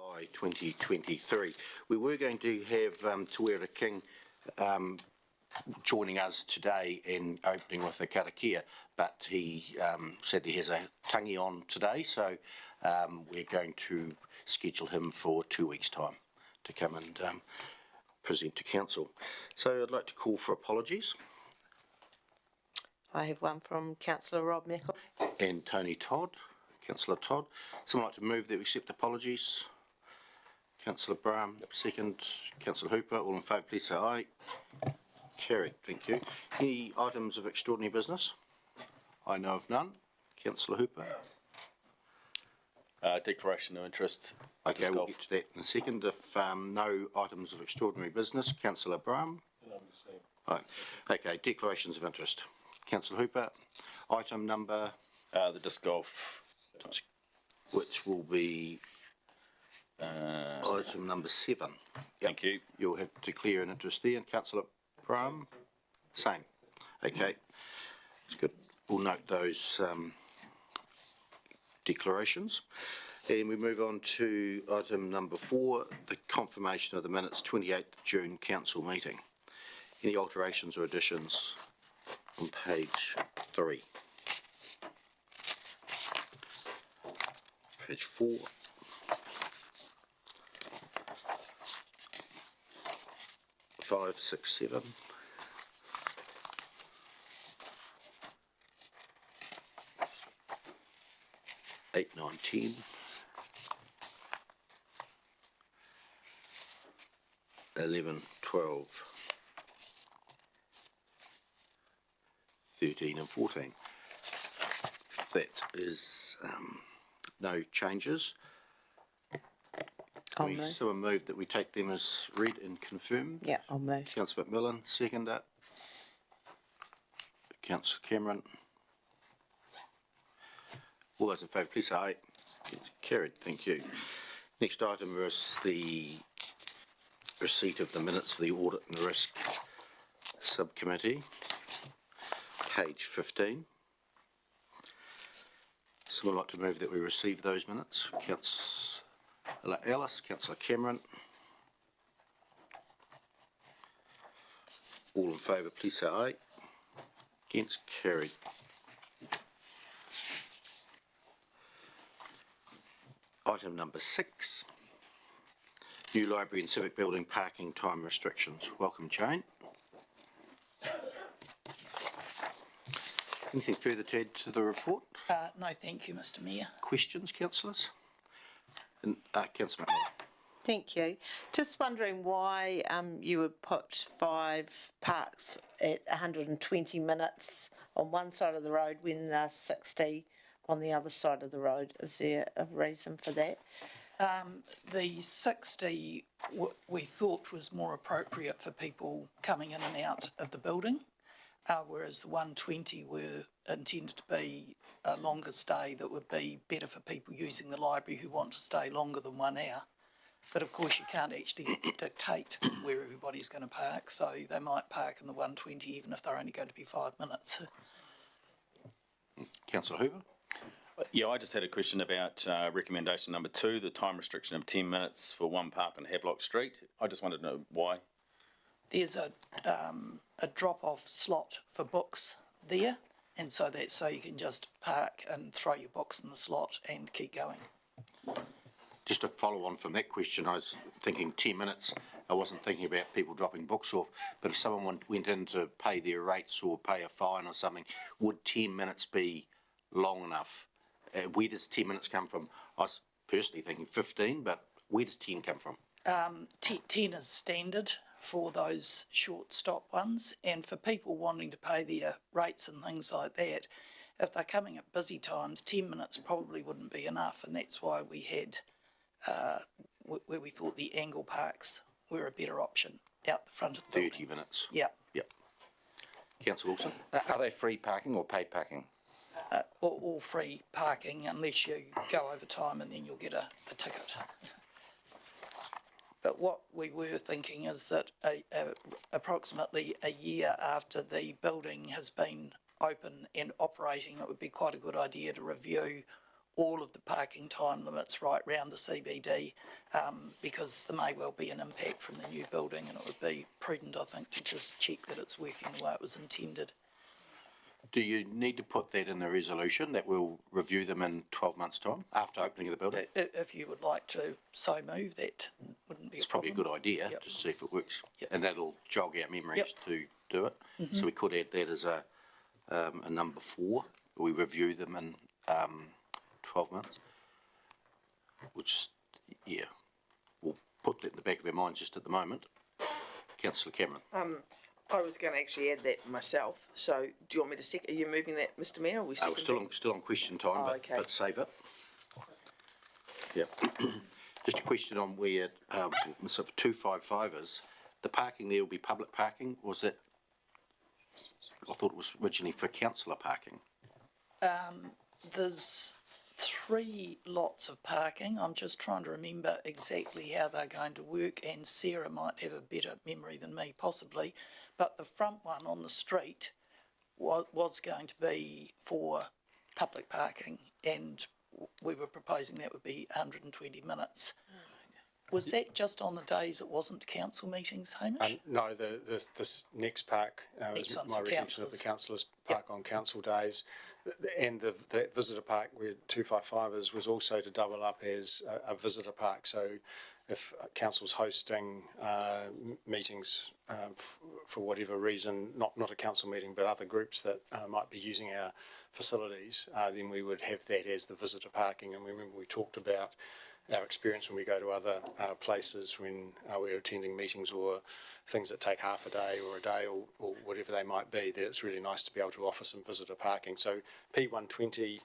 July 2023. We were going to have Te Wera King joining us today in opening with the karakia, but he said he has a tangi on today, so we're going to schedule him for 2 weeks' time to come and present to council. So I'd like to call for apologies. I have one from Councillor Rob Meckle. And Tony Todd, Councillor Todd. Someone like to move that we accept apologies? Councillor Brown, second. Councillor Hooper, all in favour, please say aye. Carried, thank you. Any items of extraordinary business? I know of none. Councillor Hooper. Declaration of interest. Okay, we'll get to that in a second. If no items of extraordinary business, Councillor Brown. Right. Okay, declarations of interest. Councillor Hooper. Item number. The disc golf. Which will be item number 7. Yep. Thank you. You'll have to declare an interest there. And Councillor Brown, same. Okay, that's good. We'll note those declarations. And we move on to item number 4, the confirmation of the minutes 28th June council meeting. Any alterations or additions on page 3? Page 4. Five, 6, 7. 8, 9, 10. 11, 12. 13 and 14. That is no changes. I'll move. Someone moved that we take them as read and confirmed. Yeah, I'll move. Councillor McMillan, seconder. Councillor Cameron. All those in favour, please say aye. It's carried, thank you. Next item is the receipt of the minutes for the Audit and Risk Subcommittee. Page 15. Someone like to move that we receive those minutes? Councillor Ellis, Councillor Cameron. All in favour, please say aye. Against, carried. Item number 6. New library and civic building parking time restrictions. Welcome, Jane. Anything further to add to the report? No, thank you, Mr. Mayor. Questions, councillors? And Councillor McMillan. Thank you. Just wondering why you would put 5 parks at 120 minutes on one side of the road when they're 60 on the other side of the road. Is there a reason for that? The 60 we thought was more appropriate for people coming in and out of the building, whereas the 120 were intended to be a longer stay that would be better for people using the library who want to stay longer than 1 hour. But of course you can't actually dictate where everybody's going to park, so they might park in the 120 even if they're only going to be 5 minutes. Councillor Hoover. Yeah, I just had a question about recommendation number 2, the time restriction of 10 minutes for one park on Havelock Street. I just wanted to know why. There's a drop-off slot for books there, and so that's so you can just park and throw your books in the slot and keep going. Just to follow on from that question, I was thinking 10 minutes. I wasn't thinking about people dropping books off, but if someone went in to pay their rates or pay a fine or something, would 10 minutes be long enough? Where does 10 minutes come from? I was personally thinking 15, but where does 10 come from? 10 is standard for those short stop ones, and for people wanting to pay their rates and things like that, if they're coming at busy times, 10 minutes probably wouldn't be enough, and that's why we had where we thought the angle parks were a better option out the front of the 30 building. minutes. Yep. Yep. Councillor Wilson. Are they free parking or paid parking? All free parking unless you go over time and then you'll get a ticket. But what we were thinking is that approximately a year after the building has been open and operating, it would be quite a good idea to review all of the parking time limits right round the CBD, because there may well be an impact from the new building, and it would be prudent, I think, to just check that it's working the way it was intended. Do you need to put that in the resolution that we'll review them in 12 months' time after opening of the building? If you would like to so move, that wouldn't be a It's probably a problem. good idea Yep. to see if it works. Yep. And that'll jog our memories Yep. to do it. So we could add that as a number 4. We review them in 12 months. We'll just, yeah, we'll put that in the back of our minds just at the moment. Councillor Cameron. I was going to actually add that myself. So, do you want me to are you moving that, Mr. Mayor? Or are we We're still on question time, Oh, but, okay. but save it. Yeah. Just a question on where, so 255 is, the parking there will be public parking, or is it? I thought it was originally for councillor parking. There's 3 lots of parking. I'm just trying to remember exactly how they're going to work, and Sarah might have a better memory than me, possibly. But the front one on the street was going to be for public parking, and we were proposing that would be 120 minutes. Was that just on the days it wasn't council meetings, Hamish? No, this next park Next is one's my for retention of the councillors. councillors park on council days. And that visitor park where 255 is was also to double up as a visitor park. So if council's hosting meetings for whatever reason, not a council meeting, but other groups that might be using our facilities, then we would have that as the visitor parking. And remember we talked about our experience when we go to other places when we're attending meetings or things that take half a day or a day or whatever they might be, that it's really nice to be able to offer some visitor parking. So P120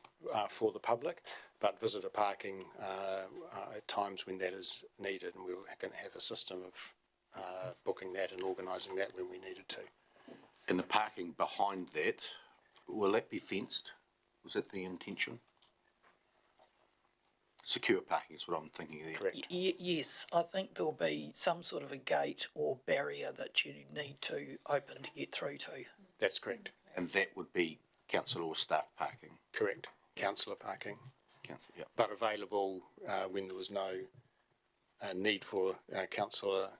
for the public, but visitor parking at times when that is needed, and we're going to have a system of booking that and organising that when we needed to. And the parking behind that, will that be fenced? Was that the intention? Secure parking is what I'm thinking there. Correct. Yes, I think there'll be some sort of a gate or barrier that you need to open to get through to. That's correct. And that would be council or staff parking? Correct. Councillor parking, Council, yeah. but available when there was no need for a councillor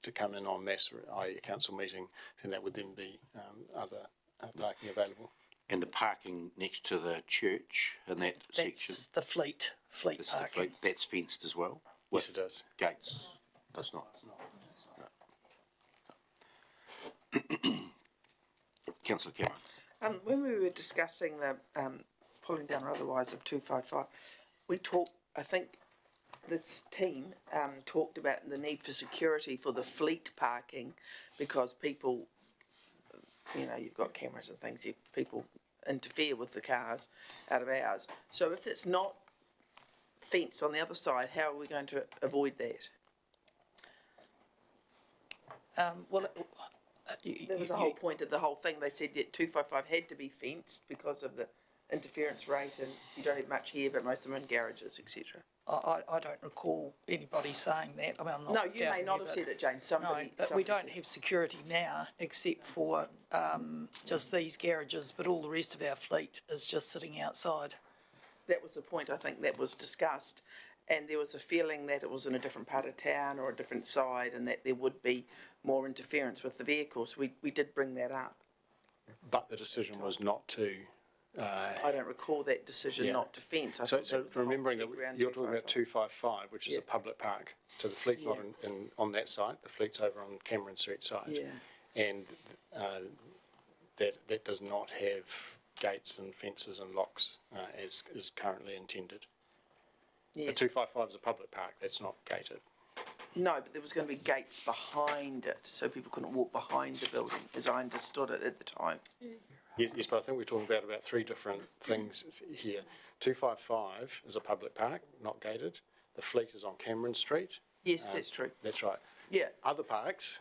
to come in en masse, i.e. a council meeting, then that would then be other parking available. And the parking next to the church in that section? That's the fleet That's the parking. fleet, that's fenced as well? Yes, it is. Gates? That's not? Councillor Cameron. when we were discussing the pulling down or otherwise of 255, we talked, I think this team talked about the need for security for the fleet parking because people, you've got cameras and things, people interfere with the cars out of ours. So if it's not fenced on the other side, how are we going to avoid that? There was a whole point of the whole thing. They said that 255 had to be fenced because of the interference rate, and you don't have much here, but most of them are in garages, etc. I don't recall anybody saying that. I mean, I'm not. No, you may doubting not you, have but- said it, James. No, Somebody. but we somebody don't said- have security now except for just these garages, but all the rest of our fleet is just sitting outside. That was the point, I think, that was discussed, and there was a feeling that it was in a different part of town or a different side, and that there would be more interference with the vehicles. We did bring that up. But the decision was not to. I don't recall that decision Yeah. not to fence. I So, thought that so was the whole remembering that background you're talking about 255. 255, which is Yeah. a public park. So the fleet's not Yeah. on that site. The fleet's over on Cameron Street side. Yeah. And that does not have gates and fences and locks as is currently intended. Yes. The 255 is a public park. That's not gated. No, but there was going to be gates behind it, so people couldn't walk behind the building, as I understood it at the time. Yes, but I think we're talking about 3 different things here. 255 is a public park, not gated. The fleet is on Cameron Street. Yes, that's true. That's right. Yeah. Other parks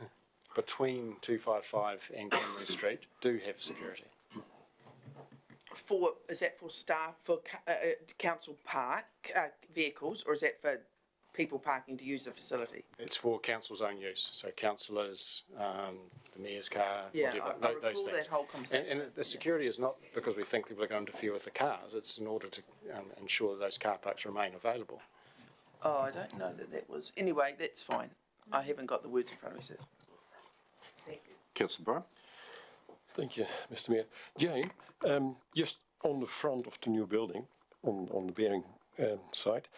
between 255 and Cameron Street do have security. Is that for staff, for council park vehicles, or is that for people parking to use the facility? It's for council's own use. So councillors, the mayor's car, Yeah, whatever, I those recall things. that whole conversation. And the security is not because we think people are going to interfere with the cars, it's in order to ensure that those car parks remain available. Oh, I don't know that was, anyway, that's fine. I haven't got the words in front of me, so. Thank you. Councillor Bryan? Thank you, Mr. Mayor. Jane, just on the front of the new building, on the Bering side,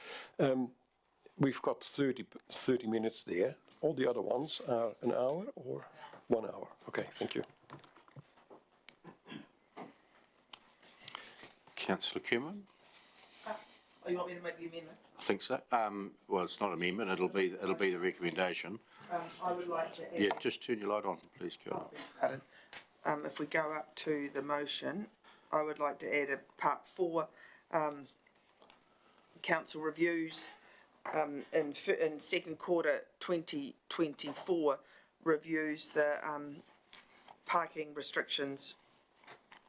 we've got 30 minutes there. All the other ones are an hour or 1 hour. Okay, thank you. Councillor Cameron? Oh, you want me to make the amendment? I think so. Well, it's not amendment, it'll be the recommendation. I would like to add. Yeah, just turn your light on, please, Carol. Pardon. If we go up to the motion, I would like to add a part 4, council reviews, in second quarter 2024, reviews the, parking restrictions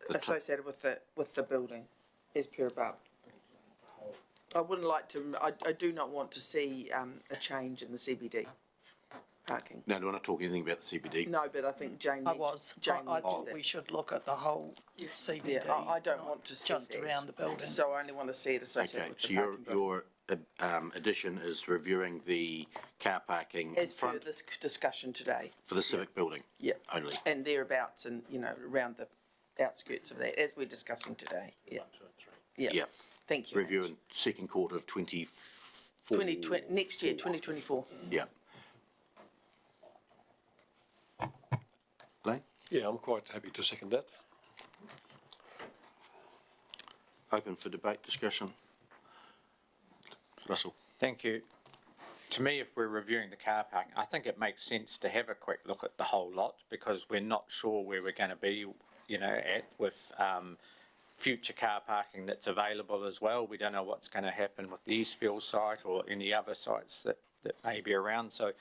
associated with the building, as per above. I wouldn't like to, I do not want to see, a change in the CBD parking. No, we're not talking anything about the CBD. No, but I think Jane. I was. Jane I mentioned thought that. we should look at the whole CBD. Yeah, I don't not want to see just that. around the building. So I only want to see it associated Okay, with so the parking. your addition is reviewing the car parking in As per front this discussion today, for the civic building yeah. only. And thereabouts and, around the outskirts of that, as we're discussing today, yeah. Yeah. Yeah, thank you. Review in second quarter of 24. 2020, next year, 2024. Yeah. Blaine? Yeah, I'm quite happy to second that. Open for debate, discussion. Russell? Thank you. To me, if we're reviewing the car park, I think it makes sense to have a quick look at the whole lot because we're not sure where we're going to be, at with future car parking that's available as well. We don't know what's going to happen with the Eastfield site or any other sites that may be around. So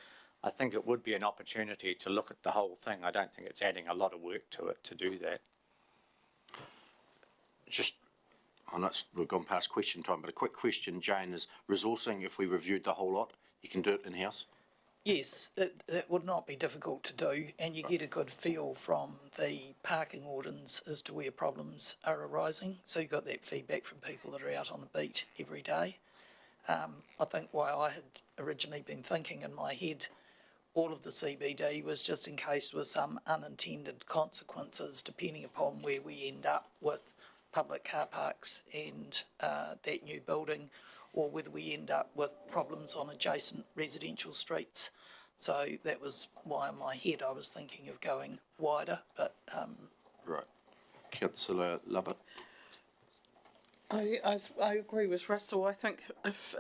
I think it would be an opportunity to look at the whole thing. I don't think it's adding a lot of work to it to do that. Just, I know we've gone past question time, but a quick question, Jane, is resourcing, if we reviewed the whole lot, you can do it in-house? Yes, it would not be difficult to do, and you get a good feel from the parking wardens as to where problems are arising. So you got that feedback from people that are out on the beat every day. I think why I had originally been thinking in my head all of the CBD was just in case there were some unintended consequences depending upon where we end up with public car parks and that new building, or whether we end up with problems on adjacent residential streets. So that was why in my head I was thinking of going wider, but Right. Councillor Lovett? I agree with Russell. I think if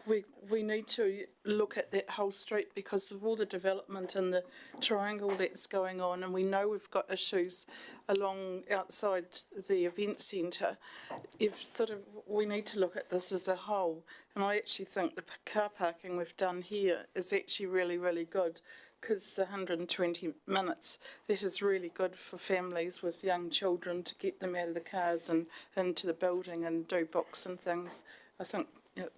we need to look at that whole street because of all the development in the triangle that's going on, and we know we've got issues along outside the event centre. We need to look at this as a whole, and I actually think the car parking we've done here is actually really, really good. Because the 120 minutes, that is really good for families with young children to get them out of the cars and into the building and do books and things. I think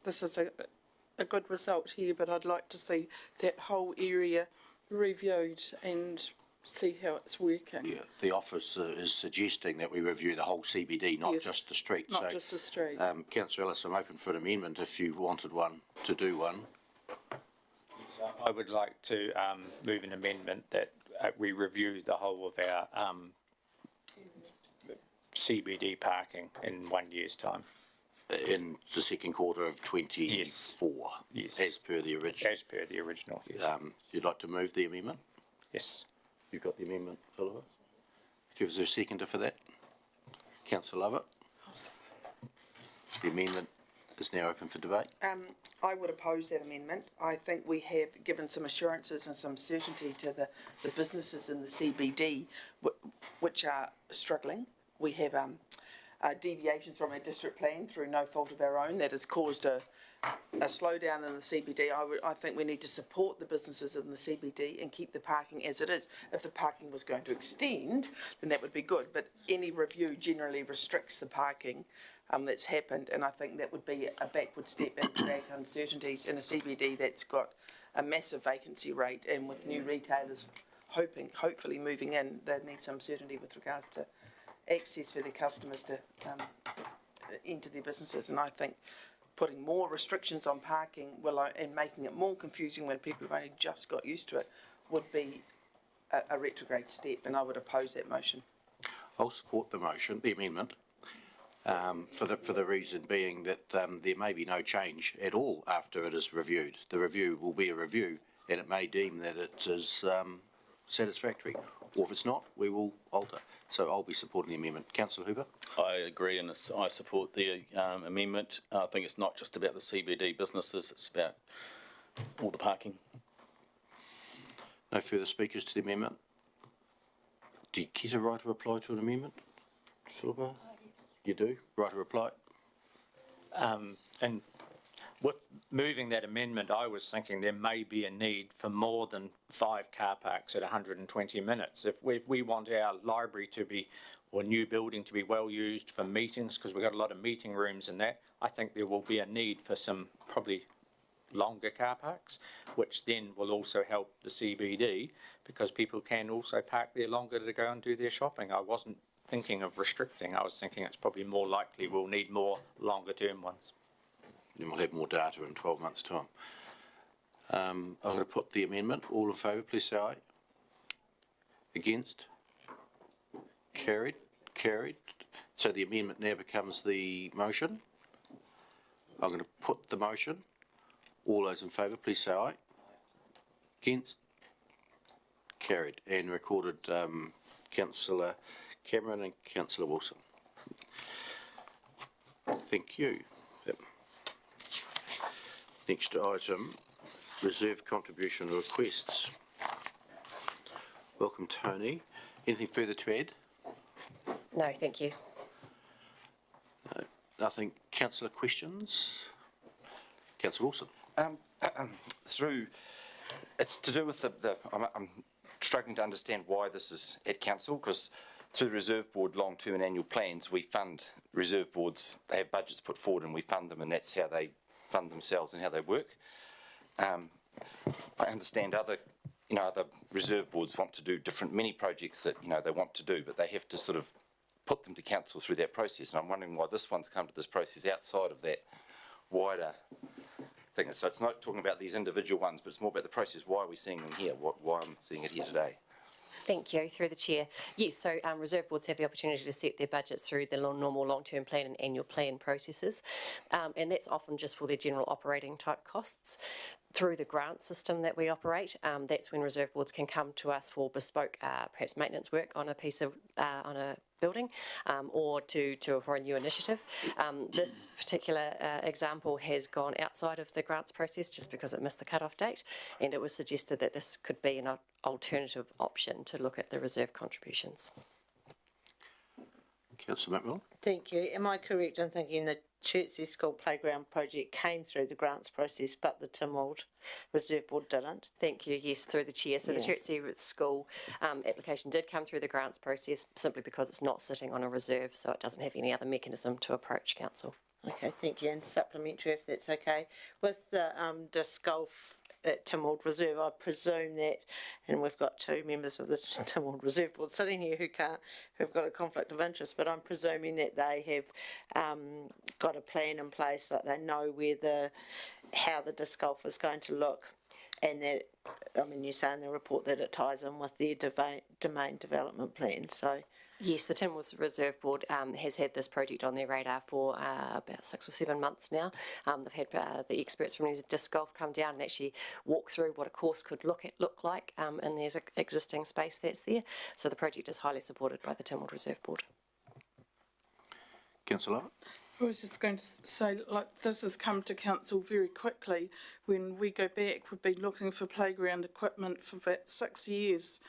this is a good result here, but I'd like to see that whole area reviewed and see how it's working. Yeah, the office is suggesting that we review the whole CBD, not Yes, just the street. not So, just the street. Councillor Ellis, I'm open for an amendment if you wanted one, to do one. I would like to move an amendment that we review the whole of our CBD parking in 1 year's time. In the second quarter of 24. Yes. As per the original. As per the original, yes. You'd like to move the amendment? Yes. You've got the amendment, Philippa? Is there a seconder for that? Councillor Lovett? The amendment is now open for debate. I would oppose that amendment. I think we have given some assurances and some certainty to the businesses in the CBD which are struggling. We have deviations from our district plan through no fault of our own that has caused a slowdown in the CBD. I think we need to support the businesses in the CBD and keep the parking as it is. If the parking was going to extend, then that would be good. But any review generally restricts the parking that's happened, and I think that would be a backward step and create uncertainties in a CBD that's got a massive vacancy rate, and with new retailers hopefully moving in, they need some certainty with regards to access for their customers to enter their businesses. And I think putting more restrictions on parking and making it more confusing when people have only just got used to it would be a retrograde step, and I would oppose that motion. I'll support the motion, the amendment, for the reason being that there may be no change at all after it is reviewed. The review will be a review, and it may deem that it is satisfactory, or if it's not, we will alter. So I'll be supporting the amendment. Councillor Hooper? I agree, and I support the amendment. I think it's not just about the CBD businesses, it's about all the parking. No further speakers to the amendment? Do you get a right to reply to an amendment, Philippa? Yes. You do? Right to reply? And with moving that amendment, I was thinking there may be a need for more than 5 car parks at 120 minutes. If we want our library to be, or new building to be well used for meetings, because we've got a lot of meeting rooms and that, I think there will be a need for some probably longer car parks, which then will also help the CBD, because people can also park there longer to go and do their shopping. I wasn't thinking of restricting, I was thinking it's probably more likely we'll need more longer term ones. Then we'll have more data in 12 months' time. I'm going to put the amendment. All in favour, please say aye. Against? Carried. Carried. So the amendment now becomes the motion. I'm going to put the motion. All those in favour, please say aye. Against? Carried. And recorded Councillor Cameron and Councillor Wilson. Thank you. Yep. Next item, reserve contribution requests. Welcome, Tony. Anything further to add? No, thank you. No, nothing. Councillor questions? Councillor Wilson. It's to do with I'm struggling to understand why this is at council, because through the Reserve Board long-term and annual plans, we fund reserve boards. They have budgets put forward and we fund them, and that's how they fund themselves and how they work. I understand other reserve boards want to do different mini projects that, they want to do, but they have to sort of put them to council through that process. And I'm wondering why this one's come to this process outside of that wider thing. So it's not talking about these individual ones, but it's more about the process. Why are we seeing them here? Why I'm seeing it here today? Thank you, through the chair. Yes, so reserve boards have the opportunity to set their budgets through the normal long-term plan and annual plan processes, and that's often just for their general operating type costs. Through the grant system that we operate, that's when reserve boards can come to us for bespoke, perhaps maintenance work on a piece of on a building, or for a new initiative. This particular example has gone outside of the grants process just because it missed the cut-off date, and it was suggested that this could be an alternative option to look at the reserve contributions. Councillor Macmillan. Thank you. Am I correct in thinking the Chertsey School Playground project came through the grants process, but the Tynwald Reserve Board didn't? Thank you, yes, through the chair. So the Chertsey School application did come through the grants process simply because it's not sitting on a reserve, so it doesn't have any other mechanism to approach council. Okay, thank you. And supplementary, if that's okay. With the disc golf at Tynwald Reserve, I presume that, and we've got 2 members of the Tynwald Reserve Board sitting here who've got a conflict of interest, but I'm presuming that they have got a plan in place, like they know how the disc golf is going to look, and that, you say in the report that it ties in with their domain development plan, so. Yes, the Tynwald Reserve Board has had this project on their radar for about 6 or 7 months now. They've had the experts from New Zealand Disc Golf come down and actually walk through what a course could look like in their existing space that's there. So the project is highly supported by the Tynwald Reserve Board. Councillor. I was just going to say, this has come to council very quickly. When we go back, we've been looking for playground equipment for about 6 years.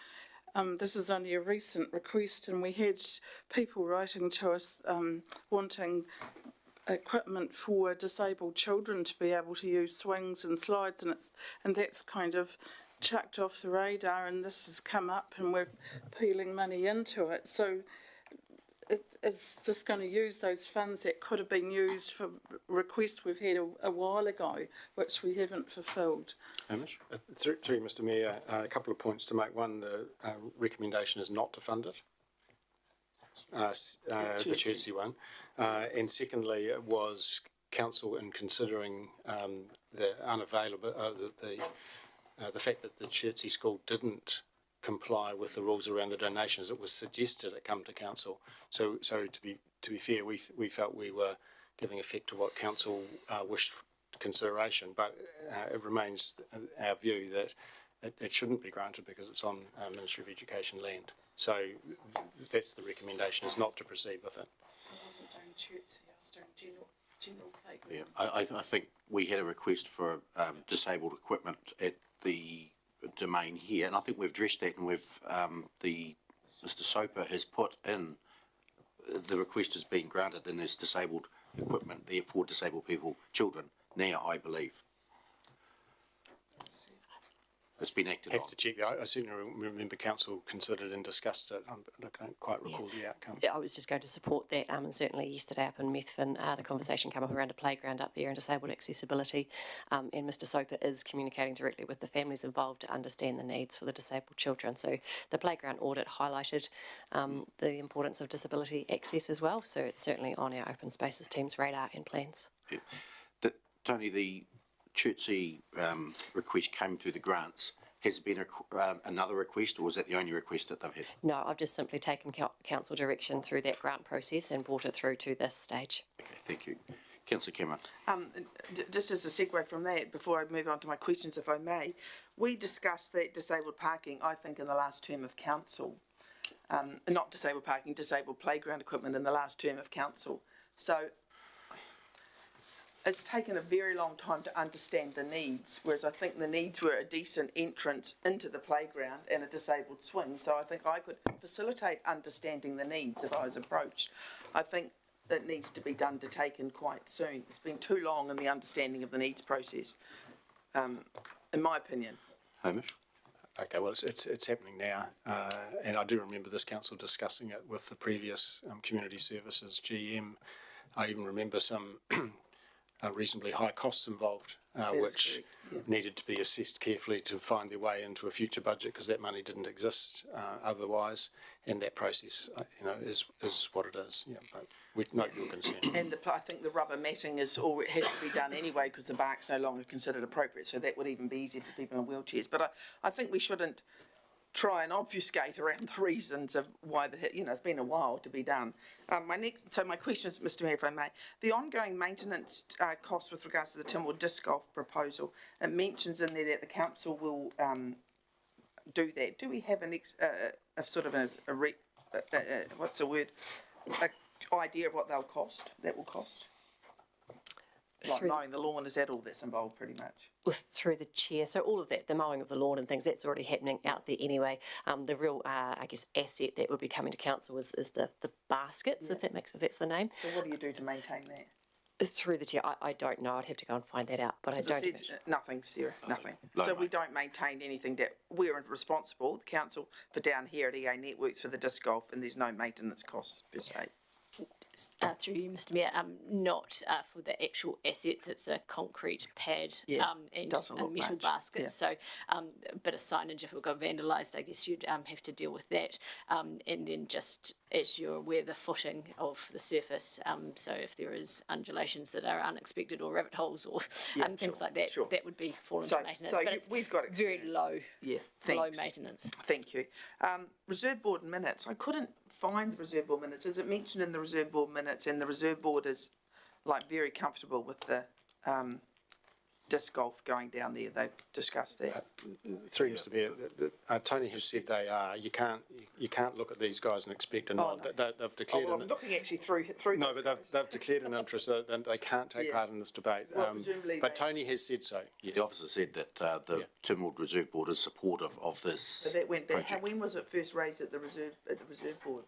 This is only a recent request, and we had people writing to us wanting equipment for disabled children to be able to use swings and slides, and that's kind of chucked off the radar, and this has come up and we're peeling money into it. So is just going to use those funds that could have been used for requests we've had a while ago, which we haven't fulfilled. Hamish? Through you, Mr Mayor, a couple of points to make. One, the recommendation is not to fund it. The Chertsey one. And secondly, it was council in considering the the fact that the Chertsey school didn't comply with the rules around the donations. It was suggested it come to council. So to be fair, we felt we were giving effect to what council wished consideration, but it remains our view that it shouldn't be granted because it's on Ministry of Education land. So that's the recommendation, is not to proceed with it. I wasn't doing Chertsey, I was doing general Yeah, playgrounds. I think we had a request for disabled equipment at the domain here, and I think we've addressed that, and we've Mr. Soper has put in the request has been granted, and there's disabled equipment there for disabled people, children. Now, I believe it's been acted on. Have to check that. I certainly remember council considered and discussed it. I can't quite recall the outcome. I was just going to support that, and certainly yesterday up in Methven, the conversation came up around a playground up there and disabled accessibility, and Mr. Soper is communicating directly with the families involved to understand the needs for the disabled children. So the playground audit highlighted the importance of disability access as well, so it's certainly on our open spaces team's radar and plans. Yeah. Tony, the Chertsey request came through the grants. Has been another request, or was that the only request that they've had? No, I've just simply taken council direction through that grant process and brought it through to this stage. Okay, thank you. Councillor Cameron. Just as a segue from that, before I move on to my questions, if I may, we discussed that disabled parking, I think, in the last term of council. Not disabled parking, disabled playground equipment in the last term of council. So it's taken a very long time to understand the needs, whereas I think the needs were a decent entrance into the playground and a disabled swing. So I think I could facilitate understanding the needs if I was approached. I think it needs to be undertaken quite soon. It's been too long in the understanding of the needs process, in my opinion. Hamish? Okay, well, it's happening now, and I do remember this council discussing it with the previous community services GM. I even remember some reasonably high costs involved, which needed to be assessed carefully to find their way into a future budget, because that money didn't exist otherwise, and that process, is what it is. Yeah, but we note your concern. And I think the rubber matting has to be done anyway because the bark's no longer considered appropriate, so that would even be easier for people in wheelchairs. But I think we shouldn't try and obfuscate around the reasons of why it's been a while to be done. My questions, Mr. Mayor, if I may, the ongoing maintenance costs with regards to the Timor disc golf proposal, it mentions in there that the council will do that. Do we have a sort of what's the word? An idea of what they'll cost? That will cost. Like mowing the lawn, is that all that's involved pretty much? Well, through the chair, so all of that, the mowing of the lawn and things, that's already happening out there anyway. The real, asset that would be coming to council is the baskets, if that's the name. So what do you do to maintain that? Through the chair, I don't know. I'd have to go and find that out, but I don't. Nothing, Sarah, nothing. So we don't maintain anything that we're responsible, the council, for down here at EA Networks for the disc golf, and there's no maintenance costs per se. Through you, Mr. Mayor, not for the actual assets. It's a concrete pad and a metal basket. Yeah. So a bit of signage, if it got vandalised, I guess you'd have to deal with that. And then just, as you're aware, the footing of the surface. So if there is undulations that are unexpected or rabbit holes or things like that, that would be fall into maintenance. So but we've got very low, low maintenance. Thank you. Reserve board minutes. I couldn't find the reserve board minutes. Is it mentioned in the reserve board minutes, and the reserve board is very comfortable with the disc golf going down there? They've discussed that. Through Mr. Mayor, Tony has said they are. You can't look at these guys and expect a nod. They've declared. I'm looking actually through. No, but they've declared an interest. They can't take part in this debate. Well, presumably but Tony has said so. Yes. The officer said that the Timor Reserve Board is supportive of this. So that went back. Project. When was it first raised at the reserve board?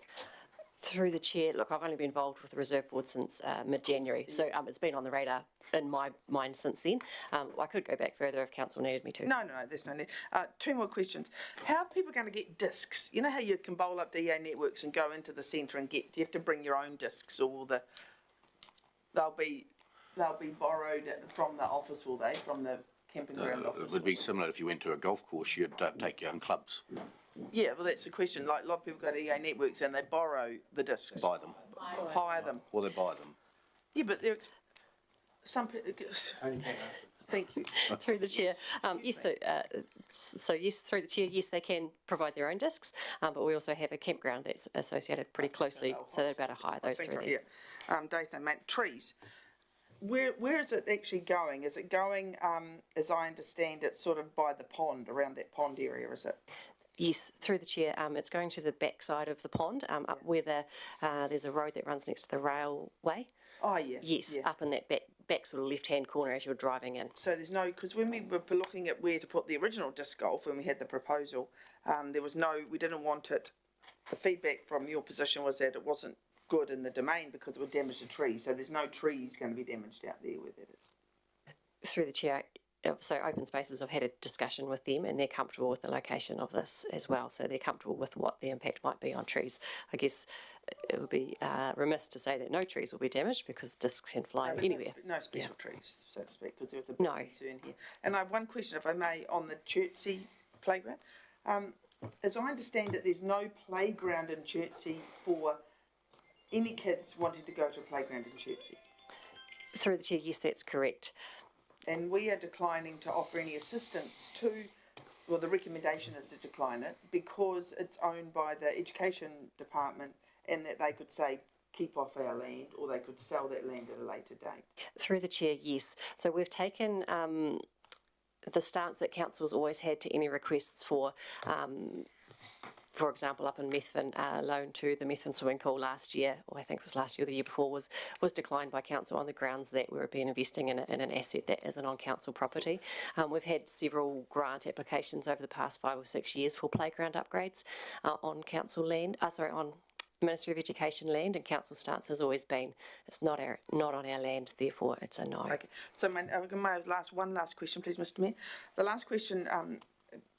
Through the chair, look, I've only been involved with the Reserve Board since mid-January, so it's been on the radar in my mind since then. I could go back further if council needed me to. No, there's no need. Two more questions. How are people going to get discs? You know how you can bowl up the EA networks and go into the centre and get, do you have to bring your own discs, or they'll be borrowed from the office, will they, from the camping ground office? It would be similar if you went to a golf course, you'd take your own clubs, Yeah, well, that's the question. Like, a lot of people go to EA networks and they borrow the discs. buy them, Hire them. or they buy them. Yeah, but they're some people. Thank you. Through the chair, yes. So yes, through the chair, yes, they can provide their own discs, but we also have a campground that's associated pretty closely, so they're about to hire those through there. Yeah. Dathan, mate, trees. Where is it actually going? Is it going, as I understand it, sort of by the pond, around that pond area, is it? Yes, through the chair, it's going to the back side of the pond, up where there's a road that runs next to the railway. Oh, yeah. Yes, yeah. up in that back sort of left-hand corner as you're driving in. So there's no, because when we were looking at where to put the original disc golf, when we had the proposal, there was no, we didn't want it, the feedback from your position was that it wasn't good in the domain because it would damage the trees, so there's no trees going to be damaged out there where that is. Through the chair, so Open Spaces, I've had a discussion with them and they're comfortable with the location of this as well, so they're comfortable with what the impact might be on trees. I guess it would be remiss to say that no trees will be damaged because discs can fly anywhere. No special trees, so to speak, because there was a big concern here. And I have one question, if I may, on the Chertsey playground. As I understand it, there's no playground in Chertsey for any kids wanting to go to a playground in Chertsey. Through the chair, yes, that's correct. And we are declining to offer any assistance to, well, the recommendation is to decline it because it's owned by the Education Department and that they could say, keep off our land, or they could sell that land at a later date. Through the chair, yes. So we've taken the stance that council's always had to any requests for example, up in Methven, loan to the Methven swimming pool last year, or I think it was last year or the year before, was declined by council on the grounds that we were being investing in an asset that isn't on council property. We've had several grant applications over the past 5 or 6 years for playground upgrades on council land, on Ministry of Education land, and council stance has always been it's not on our land, therefore it's a no. Okay, so my one last question, please, Mr. Mayor. The last question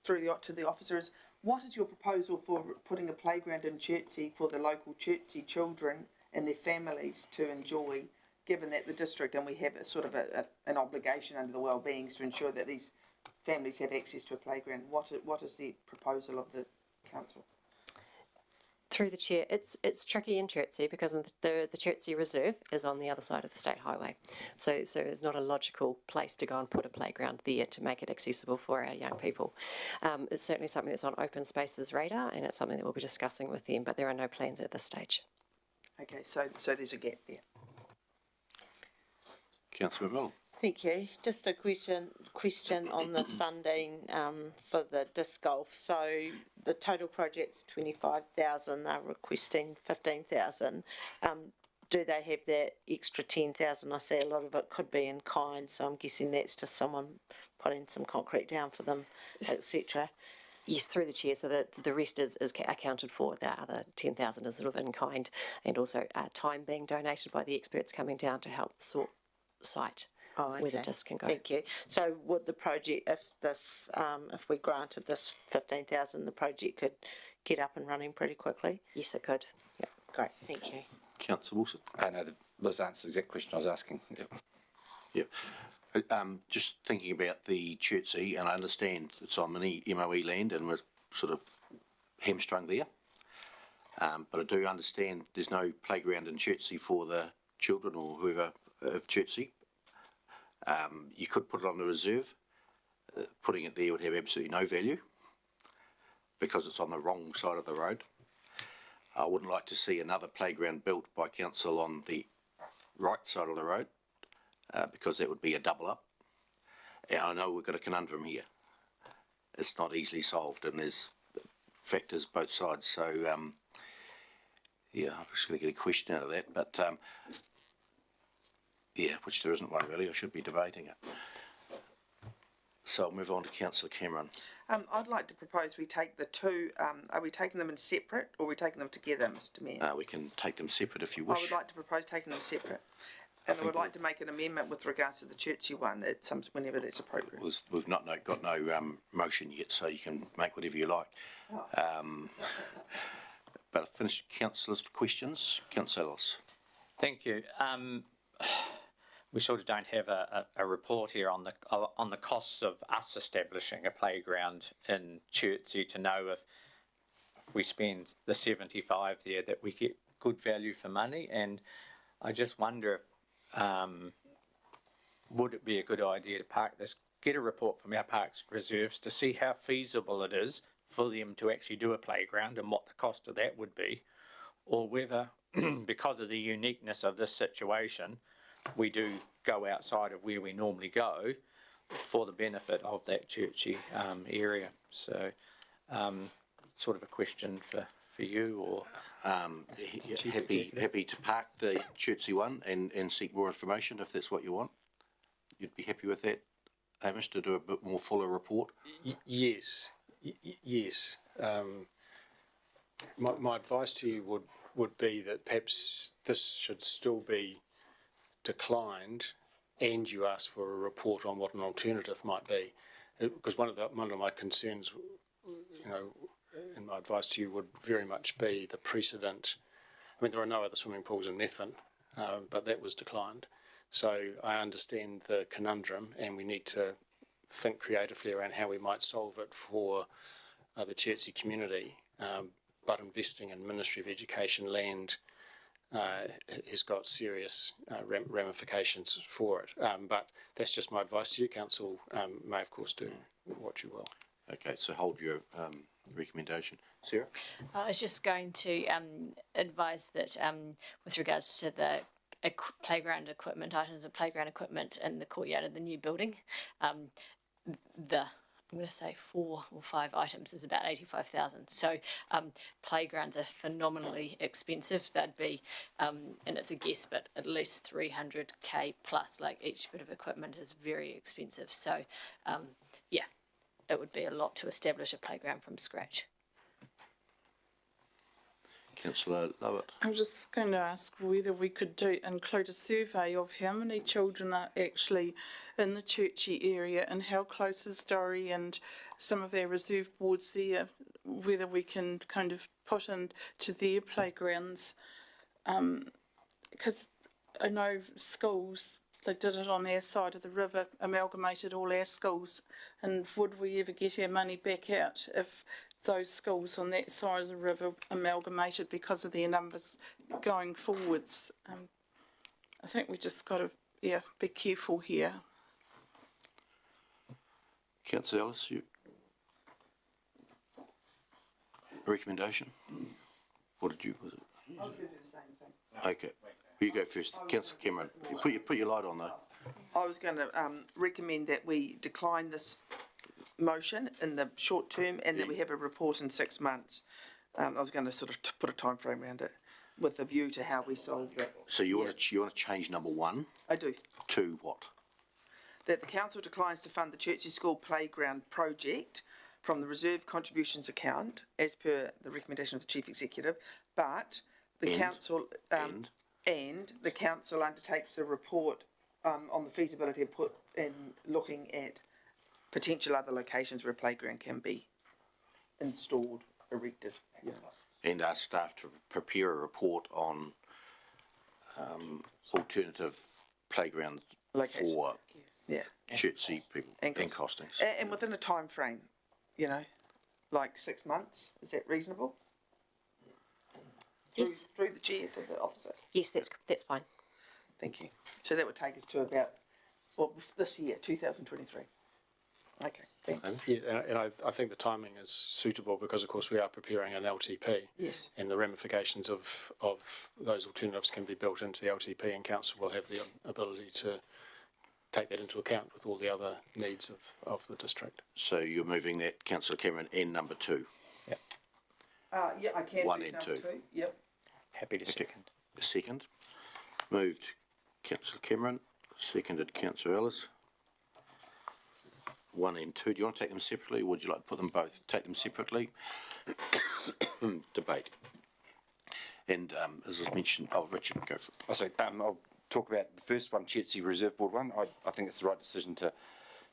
to the officer is, what is your proposal for putting a playground in Chertsey for the local Chertsey children and their families to enjoy, given that the district, and we have a sort of an obligation under the wellbeings to ensure that these families have access to a playground? What is the proposal of the council? Through the chair, it's tricky in Chertsey because the Chertsey Reserve is on the other side of the state highway, so it's not a logical place to go and put a playground there to make it accessible for our young people. It's certainly something that's on Open Spaces radar, and it's something that we'll be discussing with them, but there are no plans at this stage. Okay, so there's a gap there. Councillor Mill. Thank you. Just a question on the funding for the disc golf. So the total project's 25,000. They're requesting 15,000. Do they have that extra 10,000? I see a lot of it could be in kind, so I'm guessing that's just someone putting some concrete down for them, etc. Yes, through the chair, so the rest is accounted for. The other 10,000 is sort of in kind, and also time being donated by the experts coming down to help sort site. Oh, okay. Where the disc can go. Thank you. So would the project, if we granted this 15,000, the project could get up and running pretty quickly? Yes, it could. Yeah, great. Thank you. Councillor Wilson. I know Liz answered the exact question I was asking. Yep. Yeah. Just thinking about the Chertsey, and I understand it's on mini MOE land and we're sort of hamstrung there. But I do understand there's no playground in Chertsey for the children or whoever of Chertsey. You could put it on the reserve. Putting it there would have absolutely no value because it's on the wrong side of the road. I wouldn't like to see another playground built by council on the right side of the road because that would be a double up. And I know we've got a conundrum here. It's not easily solved and there's factors both sides. So, yeah, I'm just going to get a question out of that. But, yeah, which there isn't one really. I should be debating it. So I'll move on to councillor Cameron. I'd like to propose we take the two, are we taking them in separate or are we taking them together, Mr Mayor? We can take them separate if you I wish. would like to propose taking them separate. And I would like to make an amendment with regards to the churchy one at some, whenever that's appropriate. We've not got no motion yet, so you can make whatever you like. But I've finished councillors for questions. Councillor Ellis. Thank you. We sort of don't have a report here on the costs of us establishing a playground in Chertsey to know if we spend the 75 there that we get good value for money. And I just wonder if would it be a good idea to get a report from our parks reserves to see how feasible it is for them to actually do a playground and what the cost of that would be, or whether because of the uniqueness of this situation, we do go outside of where we normally go for the benefit of that churchy area. So, sort of a question for you, or happy to park the Chertsey one and seek more information if that's what you want. You'd be happy with that, Hamish, to do a bit more fuller report? Yes, yes. My advice to you would be that perhaps this should still be declined and you ask for a report on what an alternative might be. Because one of my concerns, you know, and my advice to you would very much be the precedent. I mean, there are no other swimming pools in Methven, but that was declined. So I understand the conundrum, and we need to think creatively around how we might solve it for the Chertsey community. But investing in Ministry of Education land has got serious ramifications for it. But that's just my advice to you. Council may, of course, do what you will. Okay, so hold your recommendation. Sarah? I was just going to advise that with regards to the playground equipment, items of playground equipment in the courtyard of the new building, I'm going to say 4 or 5 items is about 85,000. So playgrounds are phenomenally expensive. They'd be, and it's a guess, but at least 300k plus. Like each bit of equipment is very expensive. So yeah, it would be a lot to establish a playground from scratch. Councillor Lovett. I was just going to ask whether we could include a survey of how many children are actually in the Chertsey area and how close is Dorrie and some of our reserve boards there, whether we can kind of put into their playgrounds. Because I know schools, they did it on our side of the river, amalgamated all our schools, and would we ever get our money back out if those schools on that side of the river amalgamated because of their numbers going forwards? I think we just got to be careful here. Councillor Ellis, you recommendation? What did you? Was it? I was going to do the same thing. Okay, you go first. Councillor Cameron, put your light on though. I was going to recommend that we decline this motion in the short term and that we have a report in 6 months. I was going to sort of put a time frame around it with a view to how we solve that. So you want to change number 1? I do. To what? That the council declines to fund the Chertsey School Playground project from the reserve contributions account as per the recommendation of the Chief Executive, but the council and the council undertakes a report on the feasibility of looking at potential other locations where a playground can be installed, erected. Yeah. And ask staff to prepare a report on alternative playgrounds for Chertsey people and costings. And within a time frame, you know, like 6 months. Is that reasonable? Yes. Through the chair to the officer. Yes, that's fine. Thank you. So that would take us to about, this year, 2023. Okay, thanks. Yeah, and I think the timing is suitable because, of course, we are preparing an LTP. Yes. And the ramifications of those alternatives can be built into the LTP, and council will have the ability to take that into account with all the other needs of the district. So you're moving that, Councillor Cameron, and number 2? Yep. Yeah, I can. 1 and 2. Yep. Happy to second. Second. Moved Councillor Cameron, seconded Councillor Ellis. 1 and 2. Do you want to take them separately, or would you like to put them both, take them separately? Debate. And as was mentioned, Richard, go for it. I'll talk about the first one, Chertsey Reserve Board one. I think it's the right decision to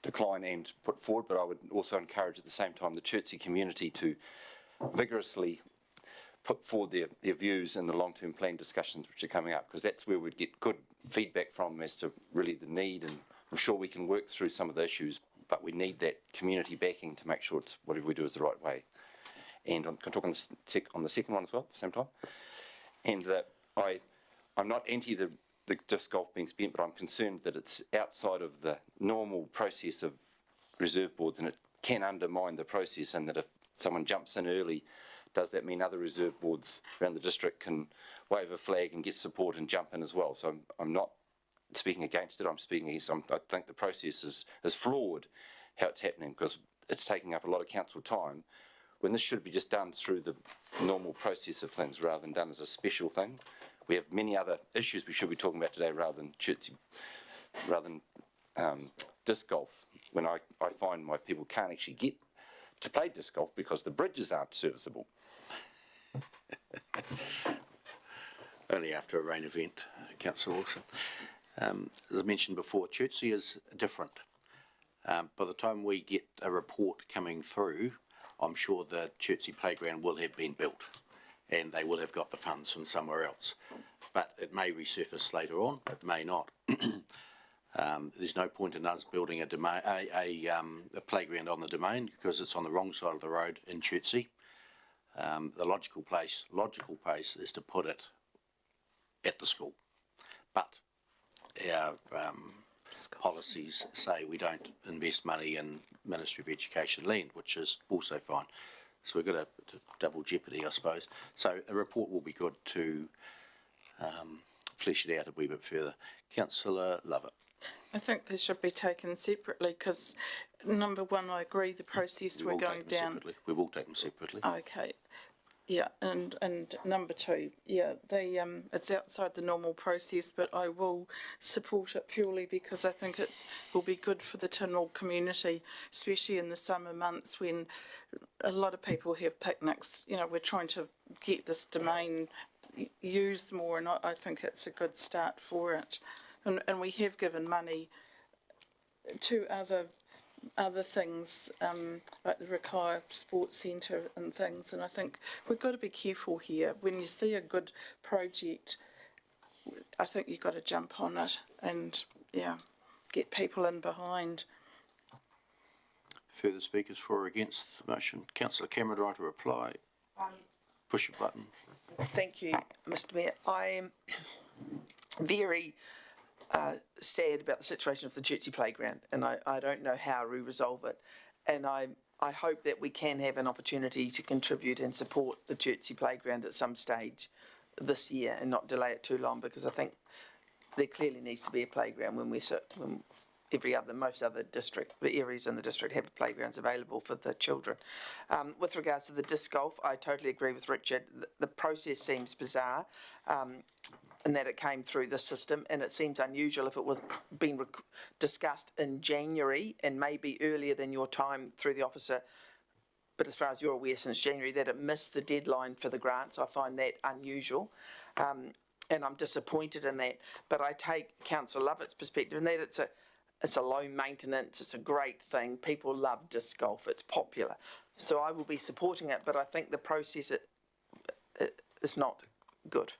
decline and put forward, but I would also encourage at the same time the Chertsey community to vigorously put forward their views in the long-term plan discussions which are coming up, because that's where we'd get good feedback from as to really the need, and I'm sure we can work through some of the issues, but we need that community backing to make sure it's whatever we do is the right way. And I can talk on the second one as well at the same time. And that I'm not anti the disc golf being spent, but I'm concerned that it's outside of the normal process of reserve boards, and it can undermine the process, and that if someone jumps in early, does that mean other reserve boards around the district can wave a flag and get support and jump in as well? So I'm not speaking against it, I'm speaking against, I think the process is flawed, how it's happening, because it's taking up a lot of council time, when this should be just done through the normal process of things rather than done as a special thing. We have many other issues we should be talking about today rather than disc golf, when I find my people can't actually get to play disc golf because the bridges aren't serviceable. Only after a rain event, Councillor Wilson. As I mentioned before, Chertsey is different. By the time we get a report coming through, I'm sure the Chertsey playground will have been built, and they will have got the funds from somewhere else. But it may resurface later on, it may not. There's no point in us building a playground on the domain because it's on the wrong side of the road in Chertsey. The logical place is to put it at the school. But our policies say we don't invest money in Ministry of Education land, which is also fine. So we've got a double jeopardy, I suppose. So a report will be good to flesh it out a wee bit further. Councillor Lovett. I think they should be taken separately because, number one, I agree the process we're going down. We will take them separately. Okay. Yeah, and number two, yeah, it's outside the normal process, but I will support it purely because I think it will be good for the Tynwald community, especially in the summer months when a lot of people have picnics. You know, we're trying to get this domain used more, and I think it's a good start for it. And we have given money to other things, like the Rakaia Sports Centre and things, and I think we've got to be careful here. When you see a good project, I think you've got to jump on it and, yeah, get people in behind. Further speakers for or against the motion? Councillor Cameron, right to reply. Push your button. Thank you, Mr. Mayor. I am very sad about the situation of the Chertsey playground, and I don't know how we resolve it. And I hope that we can have an opportunity to contribute and support the Chertsey playground at some stage this year and not delay it too long, because I think there clearly needs to be a playground when most other the areas in the district have playgrounds available for the children. With regards to the disc golf, I totally agree with Richard. The process seems bizarre. And that it came through the system, and it seems unusual if it was being discussed in January and maybe earlier than your time through the officer, but as far as you're aware since January, that it missed the deadline for the grants. I find that unusual, and I'm disappointed in that. But I take Councillor Lovett's perspective in that it's a low maintenance, it's a great thing. People love disc golf, it's popular. So I will be supporting it, but I think the process is not good.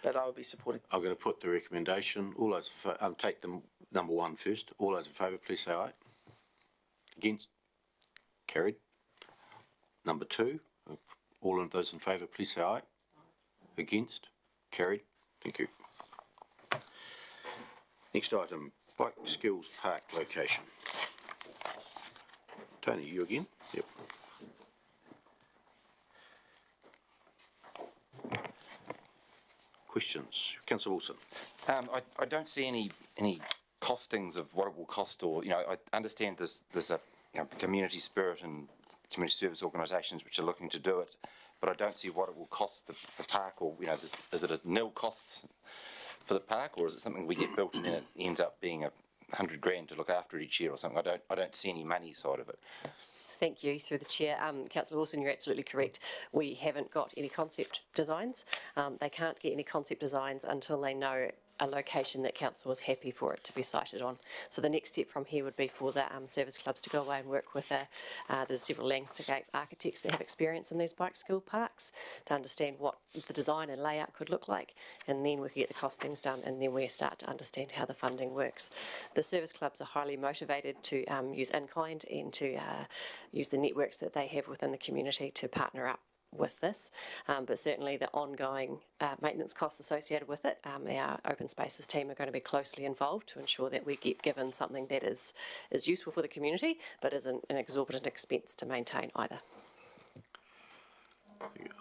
That I will be supporting. I'm going to put the recommendation. All those, take them number one first. All those in favour, please say aye. Against? Carried. Number two. All of those in favour, please say aye. Against? Carried. Thank you. Next item, Bike Skills Park location. Tony, you again? Yep. Questions? Councillor Wilson. I don't see any costings of what it will cost, or I understand there's a community spirit and community service organisations which are looking to do it, but I don't see what it will cost the park, or is it a nil costs for the park, or is it something we get built and then it ends up being $100,000 to look after it each year or something. I don't see any money side of it. Thank you, through the chair. Councillor Wilson, you're absolutely correct. We haven't got any concept designs. They can't get any concept designs until they know a location that council is happy for it to be sited on. So the next step from here would be for the service clubs to go away and work with there's several landscape architects that have experience in these bike skill parks to understand what the design and layout could look like, and then we could get the costings done, and then we start to understand how the funding works. The service clubs are highly motivated to use in-kind and to use the networks that they have within the community to partner up with this, but certainly the ongoing maintenance costs associated with it, our open spaces team are going to be closely involved to ensure that we get given something that is useful for the community but isn't an exorbitant expense to maintain either.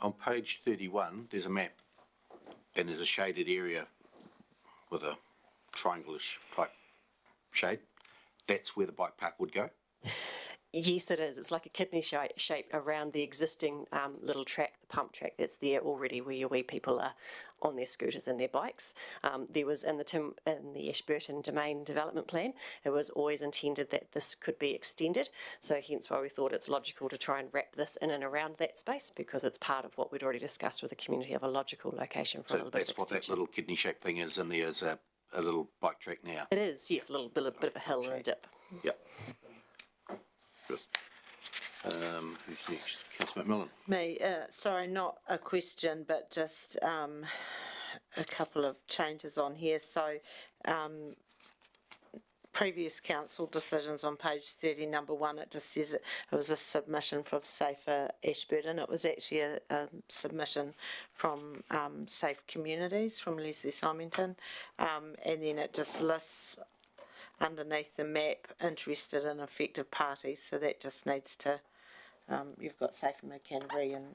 On page 31, there's a map and there's a shaded area with a triangle-ish type shade. That's where the bike park would go. Yes, it is. It's like a kidney shape around the existing little track, the pump track that's there already, where your wee people are on their scooters and their bikes. There was in the Ashburton Domain Development Plan, it was always intended that this could be extended. So hence why we thought it's logical to try and wrap this in and around that space, because it's part of what we'd already discussed with the community of a logical location for a little bit of extension. So that's what that little kidney shaped thing is, and there's a little bike track now. It is, yes, a little bit of a hill and a dip. Yep. Good. Who's next? Councillor McMillan. Me, sorry, not a question, but just a couple of changes on here. So, previous council decisions on page 30, number 1, it just says it was a submission from Safer Ashburton. It was actually a submission from Safe Communities, from Leslie Symington, and then it just lists underneath the map interested in affected parties, so that just needs to, you've got Safer Canterbury and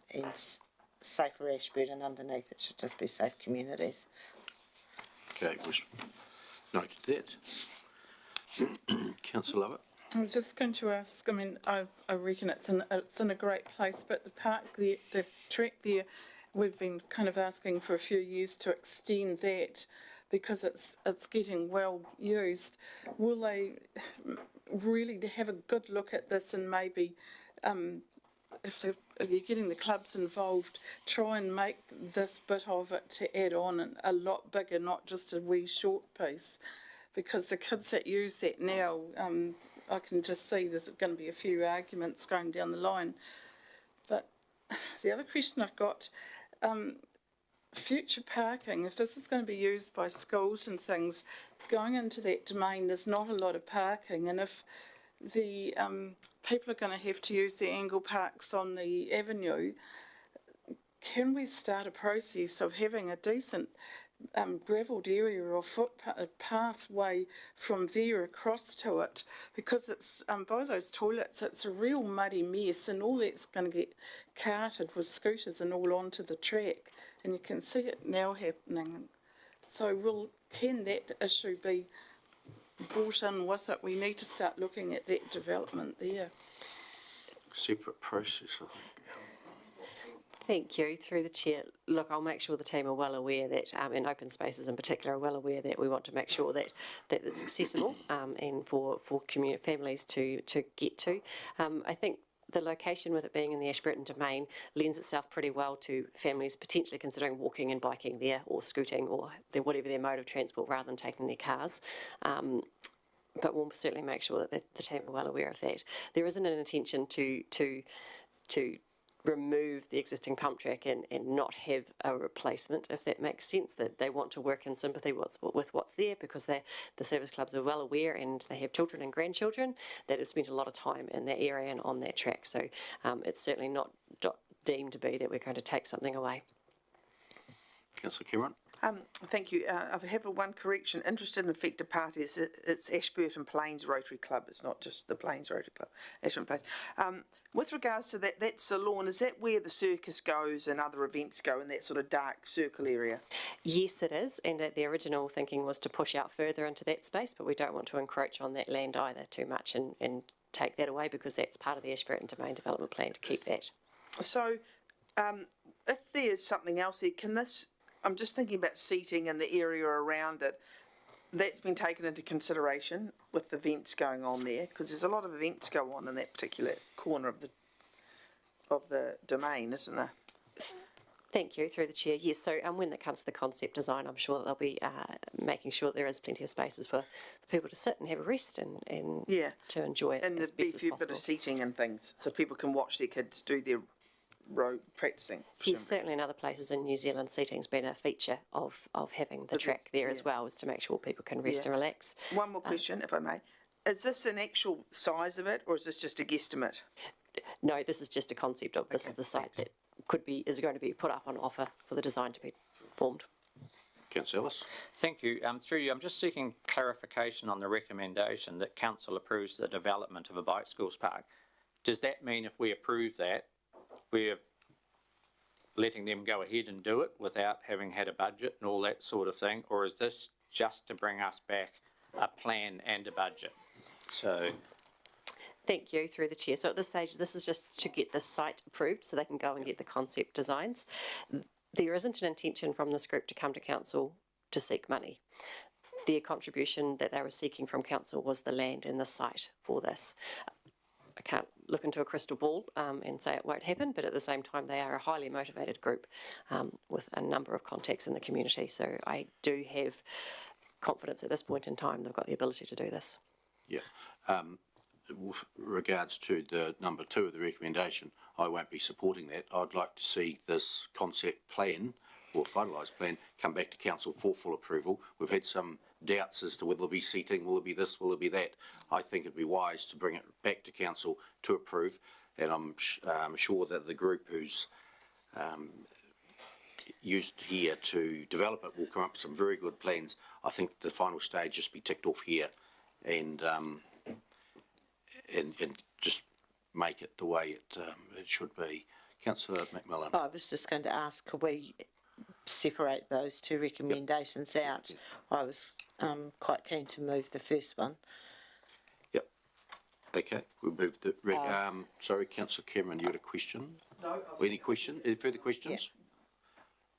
Safer Ashburton underneath, it should just be Safe Communities. Okay, we'll note that. Councillor Lovett. I was just going to ask, I mean, I reckon it's in a great place, but the park, the track there, we've been kind of asking for a few years to extend that, because it's getting well used. Will they really have a good look at this, and maybe if you're getting the clubs involved, try and make this bit of it to add on a lot bigger, not just a wee short piece, because the kids that use that now, I can just see there's going to be a few arguments going down the line. But the other question I've got, future parking, if this is going to be used by schools and things, going into that domain, there's not a lot of parking, and if the people are going to have to use the angle parks on the avenue, can we start a process of having a decent gravelled area or pathway from there across to it, because it's by those toilets, it's a real muddy mess, and all that's going to get carted with scooters and all onto the track, and you can see it now happening. So can that issue be brought in with it? We need to start looking at that development there. Separate process, I think. Thank you. Through the chair, look, I'll make sure the team are well aware that, in open spaces in particular, are well aware that we want to make sure that it's accessible and for community families to get to. I think the location, with it being in the Ashburton Domain, lends itself pretty well to families potentially considering walking and biking there, or scooting, or whatever their mode of transport, rather than taking their cars. But we'll certainly make sure that the team are well aware of that. There isn't an intention to remove the existing pump track and not have a replacement, if that makes sense, that they want to work in sympathy with what's there, because the service clubs are well aware, and they have children and grandchildren that have spent a lot of time in that area and on that track. So it's certainly not deemed to be that we're going to take something away. Councillor Cameron. Thank you. I have one correction. Interested in affected parties, it's Ashburton Plains Rotary Club. It's not just the Plains Rotary Club, Ashburton Plains. With regards to that salon, is that where the circus goes and other events go, in that sort of dark circle area? Yes, it is, and the original thinking was to push out further into that space, but we don't want to encroach on that land either too much and take that away, because that's part of the Ashburton Domain Development Plan to keep that. So, if there's something else there, can this... I'm just thinking about seating and the area around it. that's been taken into consideration with the events going on there, because there's a lot of events go on in that particular corner of the domain, isn't there? Thank you, through the chair. Yes, so when it comes to the concept design, I'm sure that they'll be making sure that there is plenty of spaces for people to sit and have a rest and Yeah. to enjoy it And as there'd be a best as few bit possible. of seating and things, so people can watch their kids do their road practicing. Yes, certainly in other places in New Zealand, seating's been a feature of having the track there as well, is to make sure people can rest Yeah. and relax. One more question, if I may. Is this an actual size of it, or is this just a guesstimate? No, this is just a concept of this is the site that is going to be put up on offer for the design to be formed. Councillor Ellis? Thank you. Through you, I'm just seeking clarification on the recommendation that council approves the development of a bicycles park. Does that mean if we approve that, we're letting them go ahead and do it without having had a budget and all that sort of thing? Or is this just to bring us back a plan and a budget? So, Thank you, through the chair. So at this stage, this is just to get the site approved so they can go and get the concept designs. There isn't an intention from this group to come to council to seek money. Their contribution that they were seeking from council was the land and the site for this. I can't look into a crystal ball and say it won't happen, but at the same time, they are a highly motivated group with a number of contacts in the community. So I do have confidence at this point in time they've got the ability to do this. Yeah. With regards to the number 2 of the recommendation, I won't be supporting that. I'd like to see this concept plan or finalised plan come back to council for full approval. We've had some doubts as to whether there'll be seating, will it be this, will it be that. I think it'd be wise to bring it back to council to approve, and I'm sure that the group who's used here to develop it will come up with some very good plans. I think the final stage just be ticked off here and just make it the way it should be. Councillor McMillan. I was just going to ask, could we separate those two recommendations out? I was quite keen to move the first one. Yep. Okay, we'll move the, sorry, Councillor Cameron, you had a question? No. Any question, any further questions?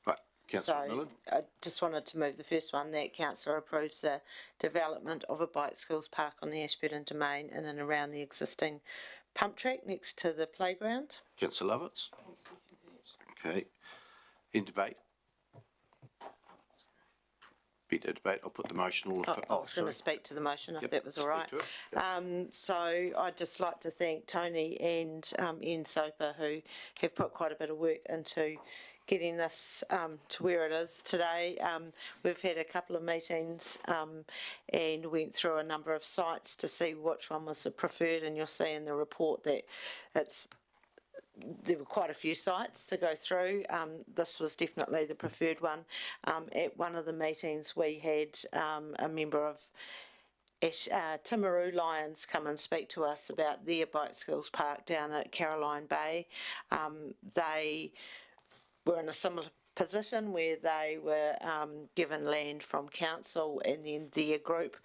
Right, Councillor McMillan. I just wanted to move the first one, that councillor approves the development of a bicycles park on the Ashburton domain in and around the existing pump track next to the playground. Councillor Lovitz. Okay, in debate. Be the debate, I'll put the motion all. I was going to speak to the motion if that was all right. So I'd just like to thank Tony and Ian Soper, who have put quite a bit of work into getting this to where it is today. We've had a couple of meetings and went through a number of sites to see which one was the preferred, and you'll see in the report that there were quite a few sites to go through. This was definitely the preferred one. At one of the meetings we had a member of Timaru Lions come and speak to us about their bicycles park down at Caroline Bay. They were in a similar position where they were given land from council, and then their group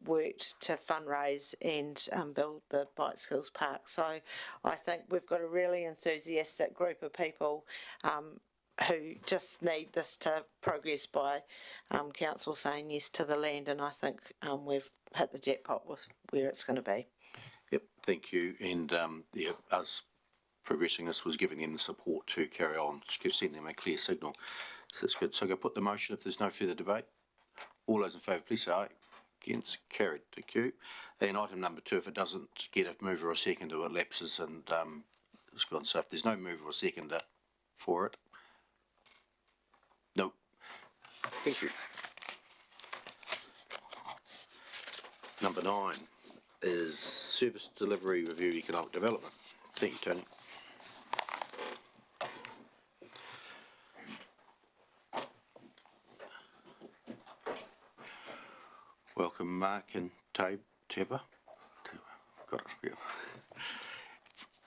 worked to fundraise and build the bicycles park. So I think we've got a really enthusiastic group of people who just need this to progress by council saying yes to the land, and I think we've hit the jackpot with where it's going to be. Yep, thank you, and us progressing this was giving them the support to carry on, sending them a clear signal. So that's good. So I'm going to put the motion if there's no further debate. All those in favour, please say aye. Against, carried. Thank you. And item number 2, if it doesn't get a mover or seconder, it lapses and it's gone. So if there's no mover or seconder for it, no. Thank you. Number 9 is Service Delivery Review Economic Development. Thank you, Tony. Welcome, Mark and Teba. Got it. Yeah.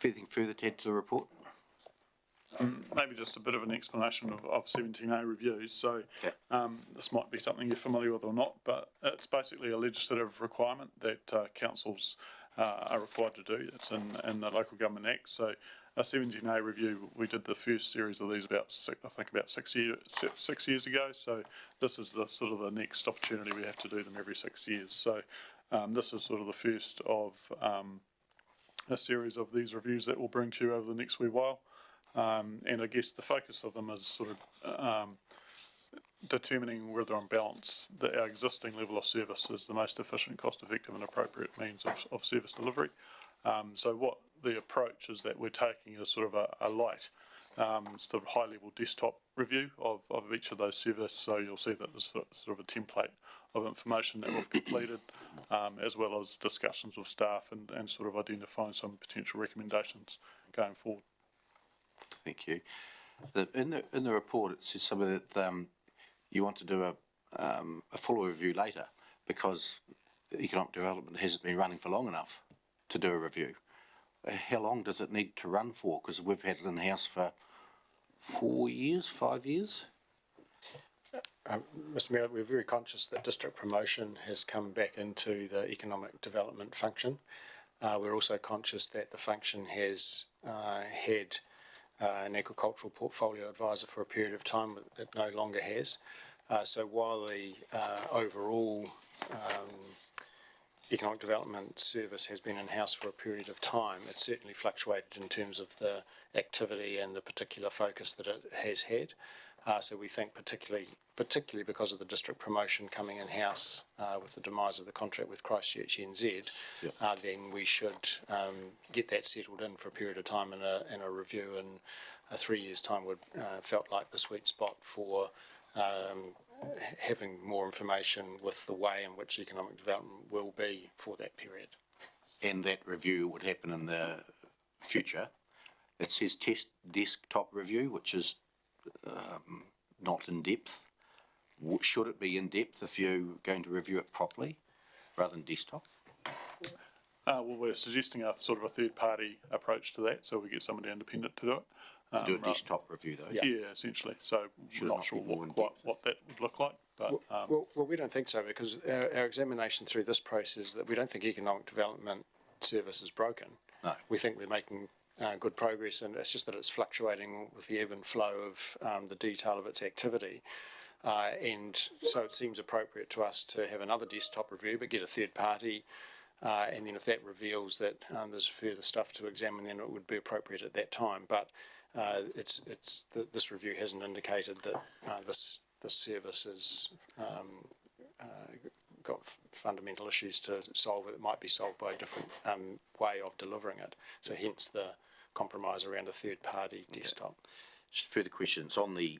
Anything further to add to the report? Maybe just a bit of an explanation of 17A reviews. So this might be something you're familiar with or not, but it's basically a legislative requirement that councils are required to do. It's in the Local Government Act. So a 17A review, we did the first series of these about 6 years ago. So this is the sort of the next opportunity. We have to do them every 6 years. So this is sort of the first of a series of these reviews that we'll bring to you over the next wee while. And I guess the focus of them is sort of determining whether on balance that our existing level of service is the most efficient, cost-effective and appropriate means of service delivery. So what the approach is that we're taking is sort of a light, sort of high-level desktop review of each of those services. So you'll see that there's sort of a template of information that we've completed, as well as discussions with staff and sort of identifying some potential recommendations going forward. Thank you. In the report, it says something that you want to do a full review later because economic development hasn't been running for long enough to do a review. How long does it need to run for? Because we've had it in-house for 4 years, 5 years. Mr Mayor, we're very conscious that district promotion has come back into the economic development function. We're also conscious that the function has had an agricultural portfolio advisor for a period of time that no longer has. So while the overall economic development service has been in-house for a period of time, it's certainly fluctuated in terms of the activity and the particular focus that it has had. So we think particularly because of the district promotion coming in-house with the demise of the contract with Christchurch NZ, then we should get that settled in for a period of time, and a review in 3 years' time would felt like the sweet spot for having more information with the way in which economic development will be for that period. And that review would happen in the future. It says test desktop review, which is not in depth. Should it be in depth if you're going to review it properly rather than desktop? Well, we're suggesting a sort of a third-party approach to that, so we get somebody independent to do it. Do a desktop review though. Yeah, essentially. So we're not sure what that would look like. But well, we don't think so, because our examination through this process is that we don't think economic development service is broken. No. We think we're making good progress, and it's just that it's fluctuating with the ebb and flow of the detail of its activity. And so it seems appropriate to us to have another desktop review, but get a third party. And then if that reveals that there's further stuff to examine, then it would be appropriate at that time. But this review hasn't indicated that this service has got fundamental issues to solve. It might be solved by a different way of delivering it. So hence the compromise around a third party desktop. Just further questions on the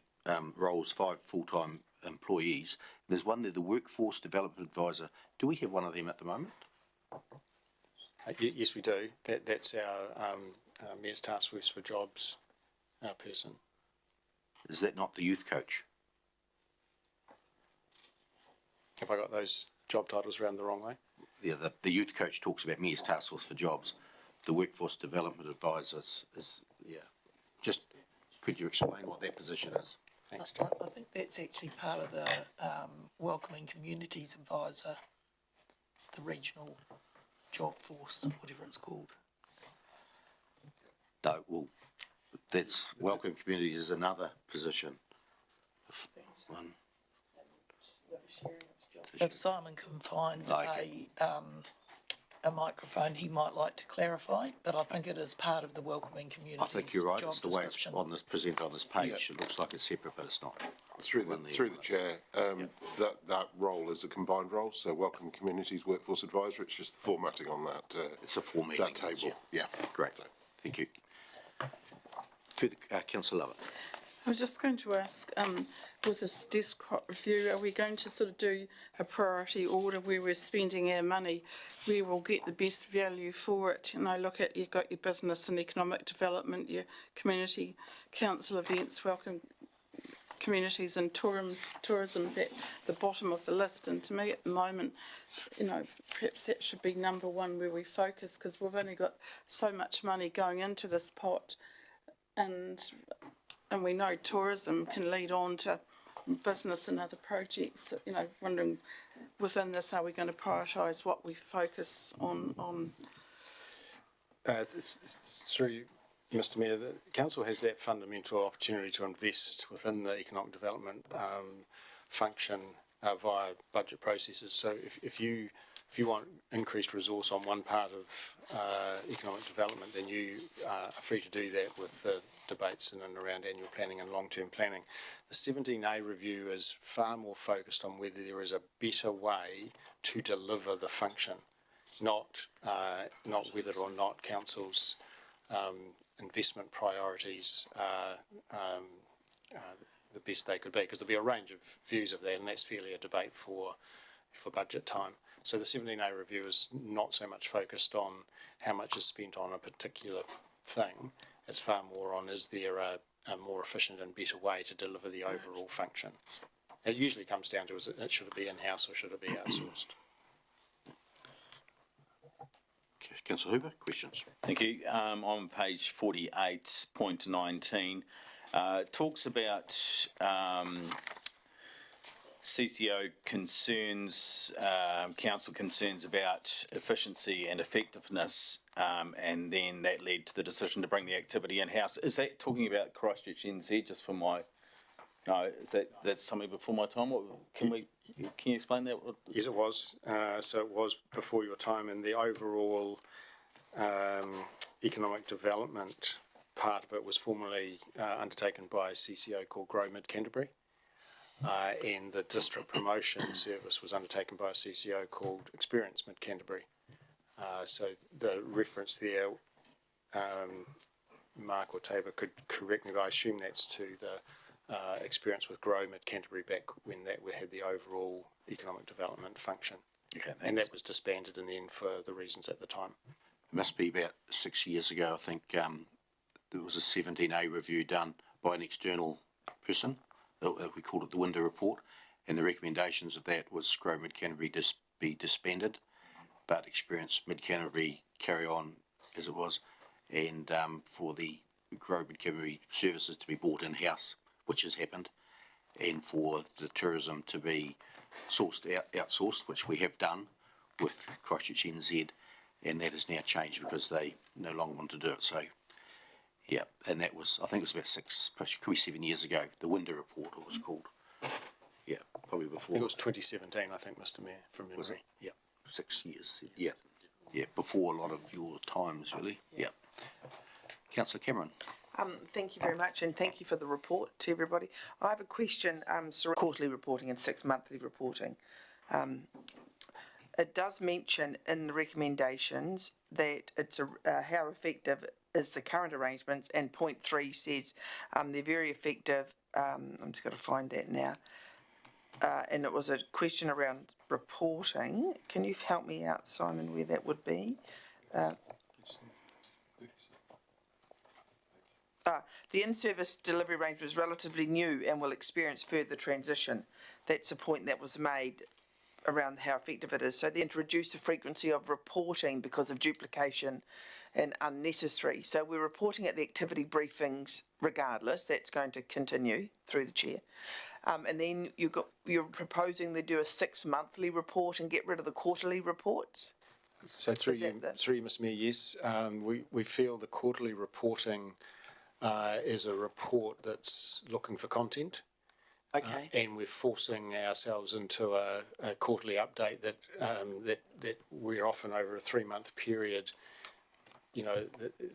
roles, 5 full-time employees. There's one there, the Workforce Development Advisor. Do we have one of them at the moment? Yes, we do. That's our Mayor's Task Force for Jobs person. Is that not the youth coach? Have I got those job titles around the wrong way? Yeah, the youth coach talks about Mayor's Task Force for Jobs. The Workforce Development Advisor is just, could you explain what that position is? Thanks, I think that's actually part of the Welcoming Communities Advisor, the regional job force, whatever it's called. No, well, that's Welcome Communities is another position. One. If Simon can find a microphone, he might like to clarify, but I think it is part of the Welcoming Communities I think you're right. job It's the way it's description. on this presented on this page. It looks like it's separate, but it's not. Through the chair, that role is a combined role. So Welcome Communities Workforce Advisor. It's just the formatting on that. It's a formatting. That table. Yeah. Great. Thank you. Further, Councillor Lovett. I was just going to ask, with this desktop review, are we going to sort of do a priority order where we're spending our money, where we'll get the best value for it? You know, look at, you've got your business and economic development, your community council events, welcome communities, and tourism's at the bottom of the list. And to me at the moment, you know, perhaps that should be number one where we focus, because we've only got so much money going into this pot, and we know tourism can lead on to business and other projects. You know, wondering within this, are we going to prioritise what we focus on? Through Mr Mayor, the council has that fundamental opportunity to invest within the economic development function via budget processes. So if you want increased resource on one part of economic development, then you are free to do that with the debates in and around annual planning and long-term planning. The 17A review is far more focused on whether there is a better way to deliver the function, not whether or not council's investment priorities are the best they could be, because there'll be a range of views of that, and that's fairly a debate for budget time. So the 17A review is not so much focused on how much is spent on a particular thing. It's far more on, is there a more efficient and better way to deliver the overall function? It usually comes down to, should it be in-house or should it be outsourced? Councillor Hooper, questions? Thank you. On page 48.19, talks about CCO concerns, council concerns about efficiency and effectiveness, and then that led to the decision to bring the activity in-house. Is that talking about Christchurch NZ, just for my... No, that's something before my time? Can you explain that? Yes, it was. So it was before your time, and the overall economic development part of it was formerly undertaken by a CCO called Grow Mid Canterbury, and the district promotion service was undertaken by a CCO called Experience Mid Canterbury. So the reference there, Mark or Tabor could correct me, but I assume that's to the experience with Grow Mid Canterbury back when we had the overall economic development function. Okay, and that was disbanded in the end for the reasons at the time. It must be about 6 years ago, I think. There was a 17A review done by an external person. We called it the Window Report, and the recommendations of that was Grow Mid Canterbury be disbanded, but Experience Mid Canterbury carry on as it was, and for the Grow Mid Canterbury services to be brought in-house, which has happened, and for the tourism to be outsourced, which we have done with Christchurch NZ, and that has now changed because they no longer want to do it. So, yeah, and that was, I think it was about 6, could be 7 years ago, the Window Report it was called. Yeah, probably before. It was 2017, I think, Mr Mayor, from memory. Was it? Yeah. 6 years, yeah. Yeah, before a lot of your times, really. Yeah. Councillor Cameron. Thank you very much, and thank you for the report to everybody. I have a question, quarterly reporting and 6 monthly reporting. It does mention in the recommendations that it's how effective is the current arrangements, and point 3 says they're very effective. I'm just going to find that now. And it was a question around reporting. Can you help me out, Simon, where that would be? The in-service delivery arrangement is relatively new and will experience further transition. That's a point that was made around how effective it is. So then to reduce the frequency of reporting because of duplication and unnecessary. So we're reporting at the activity briefings regardless. That's going to continue through the chair. And then you're proposing they do a 6 monthly report and get rid of the quarterly reports? So through you, Mr Mayor, yes. We feel the quarterly reporting is a report that's looking for content. Okay. And we're forcing ourselves into a quarterly update that we're often over a 3-month period. You know,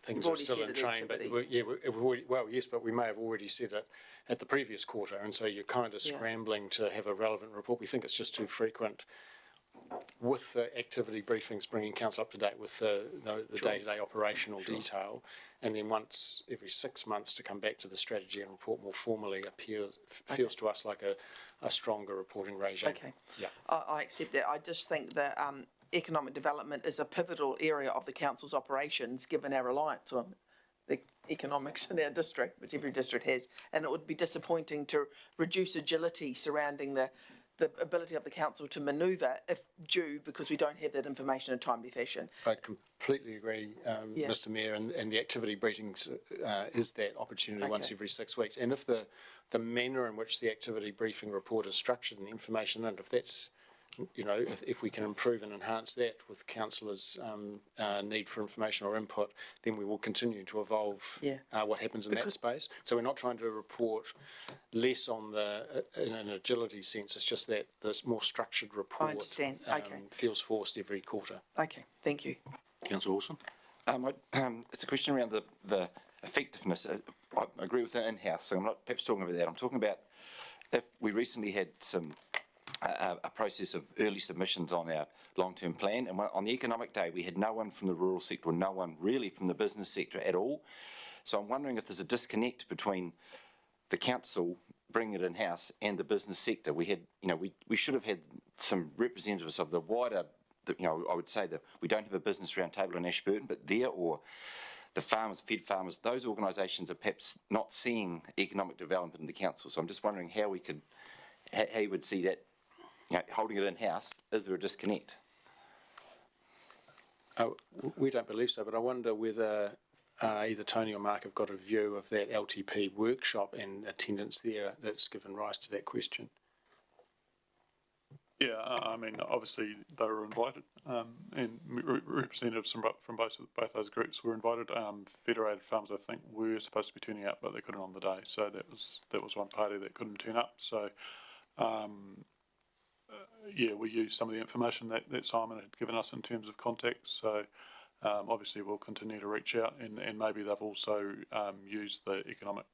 things are still in train, but we've already, well, yes, but we may have already said it at the previous quarter, and so you're kind of scrambling to have a relevant report. We think it's just too frequent. With the activity briefings, bringing council up to date with the day-to-day operational detail, and then once every 6 months to come back to the strategy and report more formally feels to us like a stronger reporting regime. Okay, yeah. I accept that. I just think that economic development is a pivotal area of the council's operations, given our reliance on the economics in our district, which every district has, and it would be disappointing to reduce agility surrounding the ability of the council to manoeuvre if due because we don't have that information in a timely fashion. I completely agree, Mr Mayor, and the activity briefings is that opportunity once every 6 weeks. And if the manner in which the activity briefing report is structured and the information, and if that's you know, if we can improve and enhance that with councillors' need for information or input, then we will continue to evolve what happens in that space. So we're not trying to report less on in an agility sense. It's just that this more structured report I understand. Okay. feels forced every quarter. Okay, thank you. Councillor Wilson? It's a question around the effectiveness. I agree with the in-house, so I'm not perhaps talking about that. I'm talking about if we recently had a process of early submissions on our long-term plan, and on the economic day we had no one from the rural sector or no one really from the business sector at all. So I'm wondering if there's a disconnect between the council bringing it in-house and the business sector. We had, you know, we should have had some representatives of the wider, you know, I would say that we don't have a business roundtable in Ashburton, but there, or the farmers, Fed Farmers, those organisations are perhaps not seeing economic development in the council. So I'm just wondering how we could, how you would see that, you know, holding it in-house. Is there a disconnect? We don't believe so, but I wonder whether either Tony or Mark have got a view of that LTP workshop and attendance there that's given rise to that question. Yeah, I mean, obviously they were invited, and representatives from both those groups were invited. Federated Farms, I think, were supposed to be turning up, but they couldn't on the day. So that was one party that couldn't turn up. So, yeah, we used some of the information that Simon had given us in terms of contacts. So, obviously we'll continue to reach out, and maybe they've also used the economic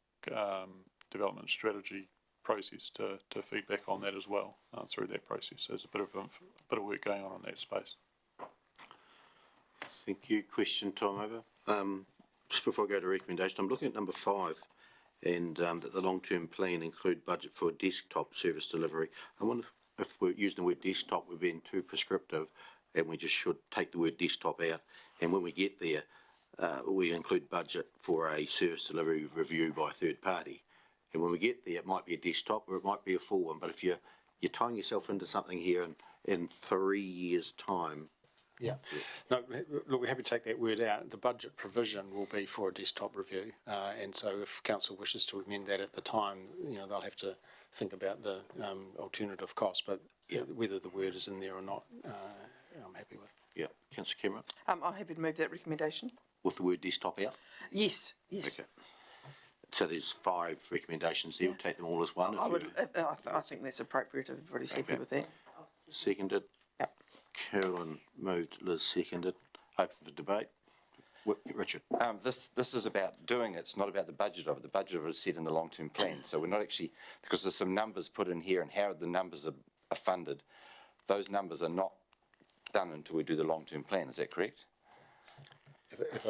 development strategy process to feed back on that as well through that process. So there's a bit of work going on in that space. Thank you. Question time over. Just before I go to recommendation, I'm looking at number 5, and that the long-term plan include budget for desktop service delivery. I wonder if we're using the word desktop, we're being too prescriptive, and we just should take the word desktop out. And when we get there, we include budget for a service delivery review by a third party. And when we get there, it might be a desktop or it might be a full one. But if you're tying yourself into something here in 3 years' time. Yeah. No, look, we're happy to take that word out. The budget provision will be for a desktop review. And so if council wishes to amend that at the time, you know, they'll have to think about the alternative cost. But whether the word is in there or not, I'm happy with. Yeah. Councillor Cameron? I'm happy to move that recommendation. With the word desktop out? Yes, yes. Okay. So there's 5 recommendations there. We'll take them all as one. I think that's appropriate. Everybody's happy with that. Seconded. Yep. Carolyn moved. Liz seconded. Open for debate. Richard. This is about doing it. It's not about the budget of it. The budget of it is set in the long-term plan. So we're not actually, because there's some numbers put in here and how the numbers are funded. Those numbers are not done until we do the long-term plan. Is that correct? If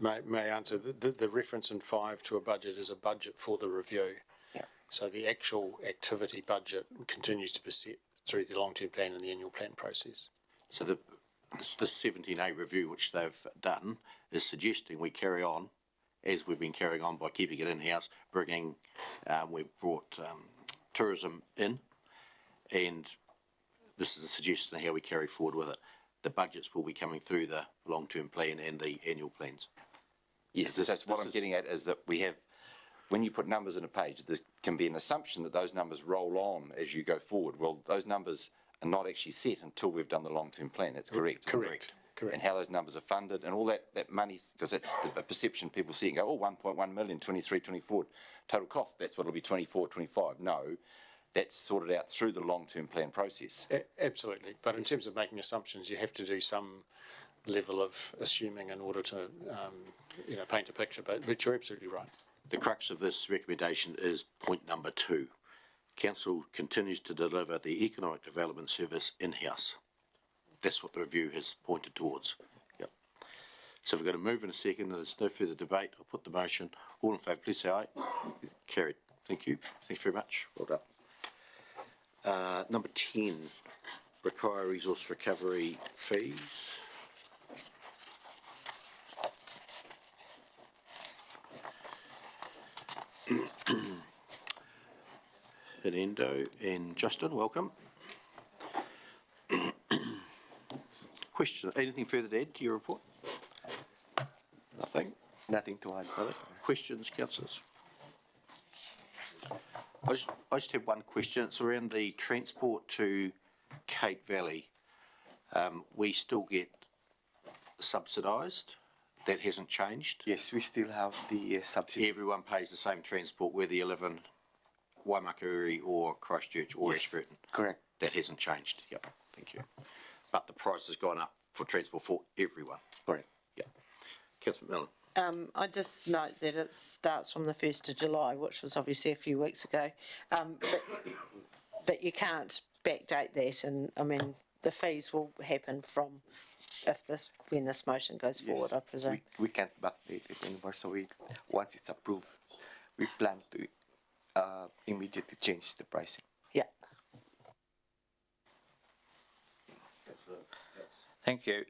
I may answer, the reference in 5 to a budget is a budget for the review. Yeah. So the actual activity budget continues to be set through the long-term plan and the annual plan process. So the 17A review, which they've done, is suggesting we carry on as we've been carrying on by keeping it in-house, we've brought tourism in, and this is a suggestion of how we carry forward with it. The budgets will be coming through the long-term plan and the annual plans. Yes, that's what I'm getting at, is that we have, when you put numbers in a page, there can be an assumption that those numbers roll on as you go forward. Well, those numbers are not actually set until we've done the long-term plan. That's correct. Correct. And how those numbers are funded and all that money, because that's the perception people see and go, oh, 1.1 million, 23, 24 total cost. That's what it'll be, 24, 25. No. That's sorted out through the long-term plan process. Absolutely, but in terms of making assumptions, you have to do some level of assuming in order to, paint a picture. But you're absolutely right. The crux of this recommendation is point number 2. Council continues to deliver the economic development service in-house. That's what the review has pointed towards. Yep. So we're going to move in a second. There's no further debate. I'll put the motion. All in favour, please say aye. Carried. Thank you. Thanks very much. Well done. Number 10, require resource recovery fees. Hernando and Justin, welcome. Question, anything further to add to your report? Nothing? Nothing to add, brother. Questions, councillors? I just have one question. It's around the transport to Kate Valley, we still get subsidised. That hasn't changed. Yes, we still have the subsidy. Everyone pays the same transport whether you live in Waimakuri or Christchurch or Ashburton. Correct. That hasn't changed. Yep, thank you. But the price has gone up for transport for everyone. Correct. Yeah. Councillor Mellon. I just note that it starts from the 1st of July, which was obviously a few weeks ago. But you can't backdate that, and I mean, the fees will happen from when this motion goes forward, I presume. We can't backdate it anymore, so once it's approved, we plan to immediately change the pricing. Yeah. Thank you.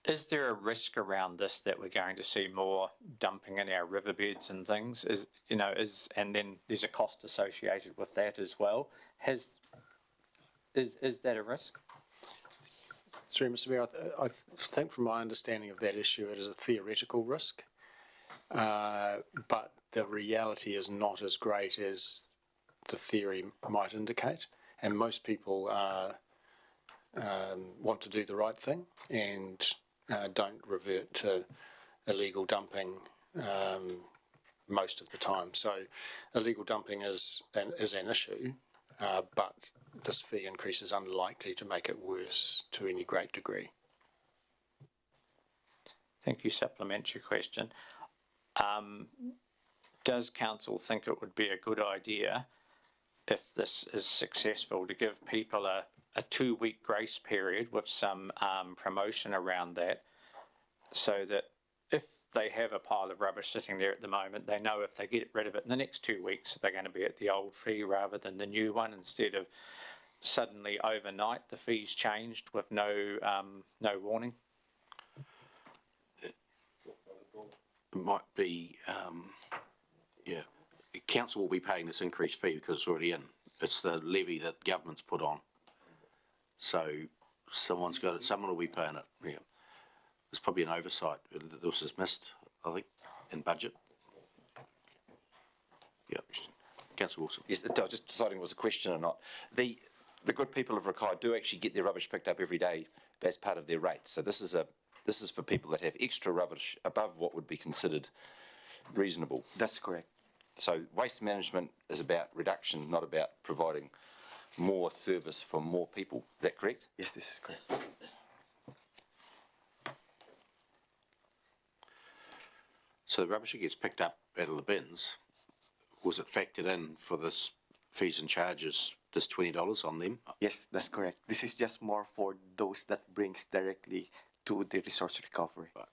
Is there a risk around this that we're going to see more dumping in our riverbeds and things? And then there's a cost associated with that as well. Is that a risk? Through Mr. Mayor, I think from my understanding of that issue, it is a theoretical risk, but the reality is not as great as the theory might indicate, and most people want to do the right thing and don't revert to illegal dumping most of the time. So illegal dumping is an issue, but this fee increase is unlikely to make it worse to any great degree. Thank you. Supplementary question. Does council think it would be a good idea, if this is successful, to give people a 2-week grace period with some promotion around that, so that if they have a pile of rubbish sitting there at the moment, they know if they get rid of it in the next 2 weeks, they're going to be at the old fee rather than the new one, instead of suddenly overnight the fees changed with no warning? It might be, council will be paying this increased fee because it's already in. It's the levy that government's put on. So someone will be paying it. Yeah. There's probably an oversight. This is missed, I think, in budget. Yeah. Councillor Wilson. Yes, I was just deciding was a question or not. The good people of Rakai do actually get their rubbish picked up every day as part of their rate. So this is for people that have extra rubbish above what would be considered reasonable. That's correct. So waste management is about reduction, not about providing more service for more people. Is that correct? Yes, this is correct. So the rubbish that gets picked up out of the bins, was it factored in for this fees and charges, this $20 on them? Yes, that's correct. This is just more for those that brings directly to the resource recovery. Right.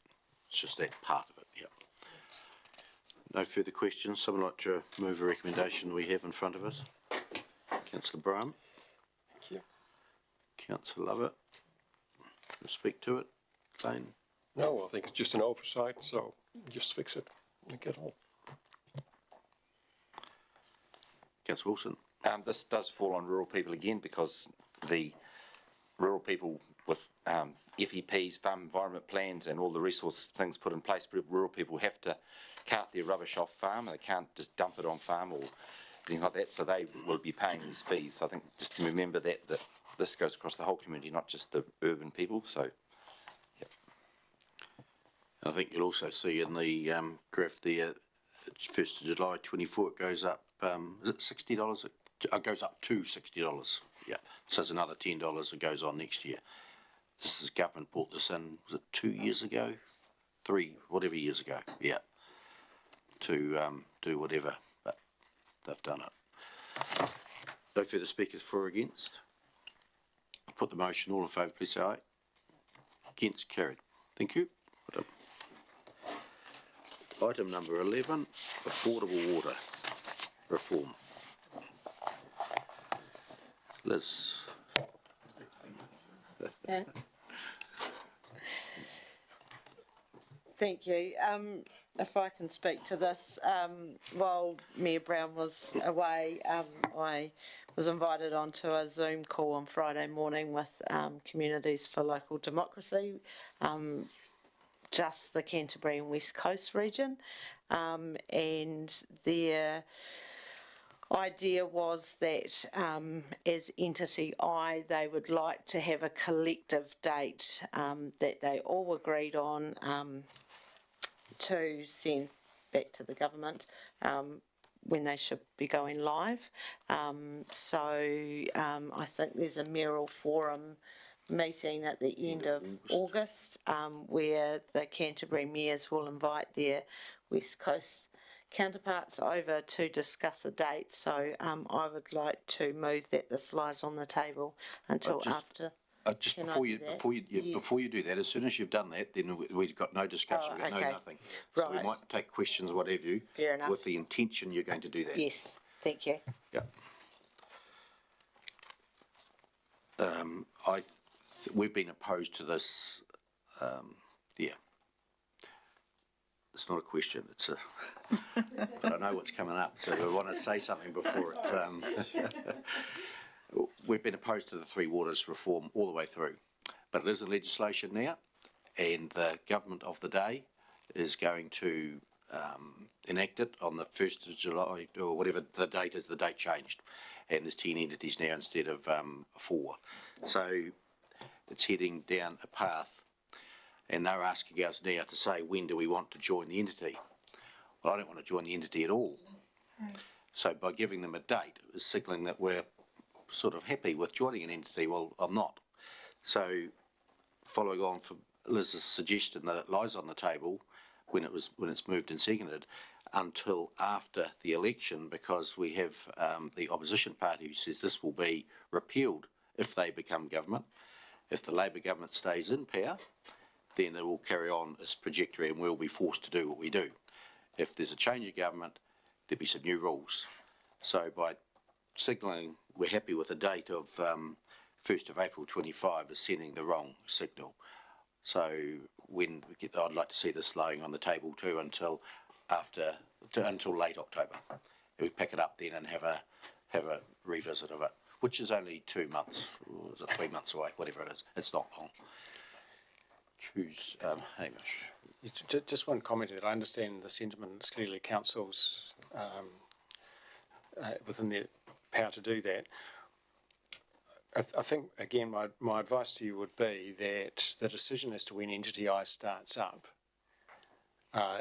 It's just that part of it, yeah. No further questions. Someone like to move a recommendation we have in front of us? Councillor Braham. Thank you. Councillor Lovett. Speak to it. Lane. No, I think it's just an oversight, so just fix it and get on. Councillor Wilson. This does fall on rural people again, because the rural people with FEPs, farm environment plans, and all the resource things put in place, rural people have to cart their rubbish off farm. They can't just dump it on farm or anything like that, so they will be paying these fees. So I think just to remember that this goes across the whole community, not just the urban people. So, yeah. I think you'll also see in the graph there, it's 1st of July 24, it goes up, is it $60? It goes up to $60, yeah. So it's another $10 that goes on next year. This is government brought this in, was it 2 years ago? 3, whatever years ago, yeah. To do whatever, but they've done it. No further speakers for or against? I'll put the motion. All in favour, please say aye. Against, carried. Thank you. Item number 11, affordable water reform. Liz. Yeah. Thank you. If I can speak to this, while Mayor Brown was away, I was invited onto a Zoom call on Friday morning with Communities for Local Democracy, just the Canterbury and West Coast region, and their idea was that as entity I, they would like to have a collective date that they all agreed on to send back to the government when they should be going live. So I think there's a mayoral forum meeting at the end of August where the Canterbury mayors will invite their West Coast counterparts over to discuss a date. So I would like to move that this lies on the table until after. Just Can I before do you, that? Yes. before you do that, as soon as you've done that, then we've got no discussion, we've got okay. no nothing. So we Right. might take questions, whatever you. Fair enough. With the intention you're going to do that. Yes, thank you. Yeah. We've been opposed to this, yeah. It's not a question, it's a, but I know what's coming up, so I want to say something before it, we've been opposed to the Three Waters reform all the way through, but it is in legislation now, and the government of the day is going to enact it on the 1st of July, or whatever the date is, the date changed, and there's 10 entities now instead of 4. So it's heading down a path, and they're asking us now to say, when do we want to join the entity? Well, I don't want to join the entity at all. So by giving them a date, it's signalling that we're sort of happy with joining an entity. Well, I'm not. So following on from Liz's suggestion that it lies on the table when it's moved and seconded until after the election, because we have the opposition party who says this will be repealed if they become government. If the Labor government stays in power, then it will carry on its trajectory and we'll be forced to do what we do. If there's a change of government, there'll be some new rules. So by signalling we're happy with the date of 1st of April 25 is sending the wrong signal. So when we get, I'd like to see this lying on the table too until late October. We pick it up then and have a revisit of it, which is only 2 months, or is it 3 months away, whatever it is. It's not long. Who's Hamish? Just one comment that I understand the sentiment. It's clearly councils within their power to do that. I think, again, my advice to you would be that the decision as to when Entity I starts up,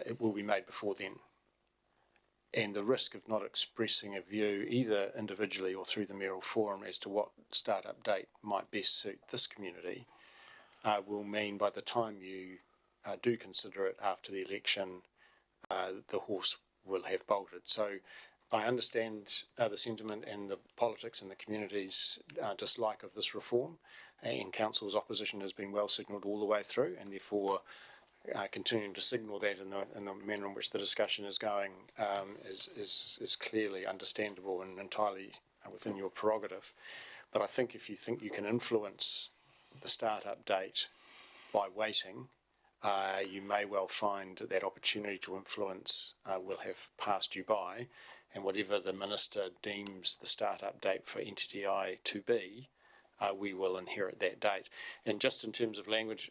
it will be made before then. And the risk of not expressing a view, either individually or through the mayoral forum, as to what start-up date might best suit this community, will mean by the time you do consider it after the election, the horse will have bolted. So I understand the sentiment and the politics and the community's dislike of this reform, and council's opposition has been well signalled all the way through, and therefore continuing to signal that in the manner in which the discussion is going is clearly understandable and entirely within your prerogative. But I think if you think you can influence the start-up date by waiting, you may well find that opportunity to influence will have passed you by, and whatever the minister deems the start-up date for Entity I to be, we will inherit that date. And just in terms of language,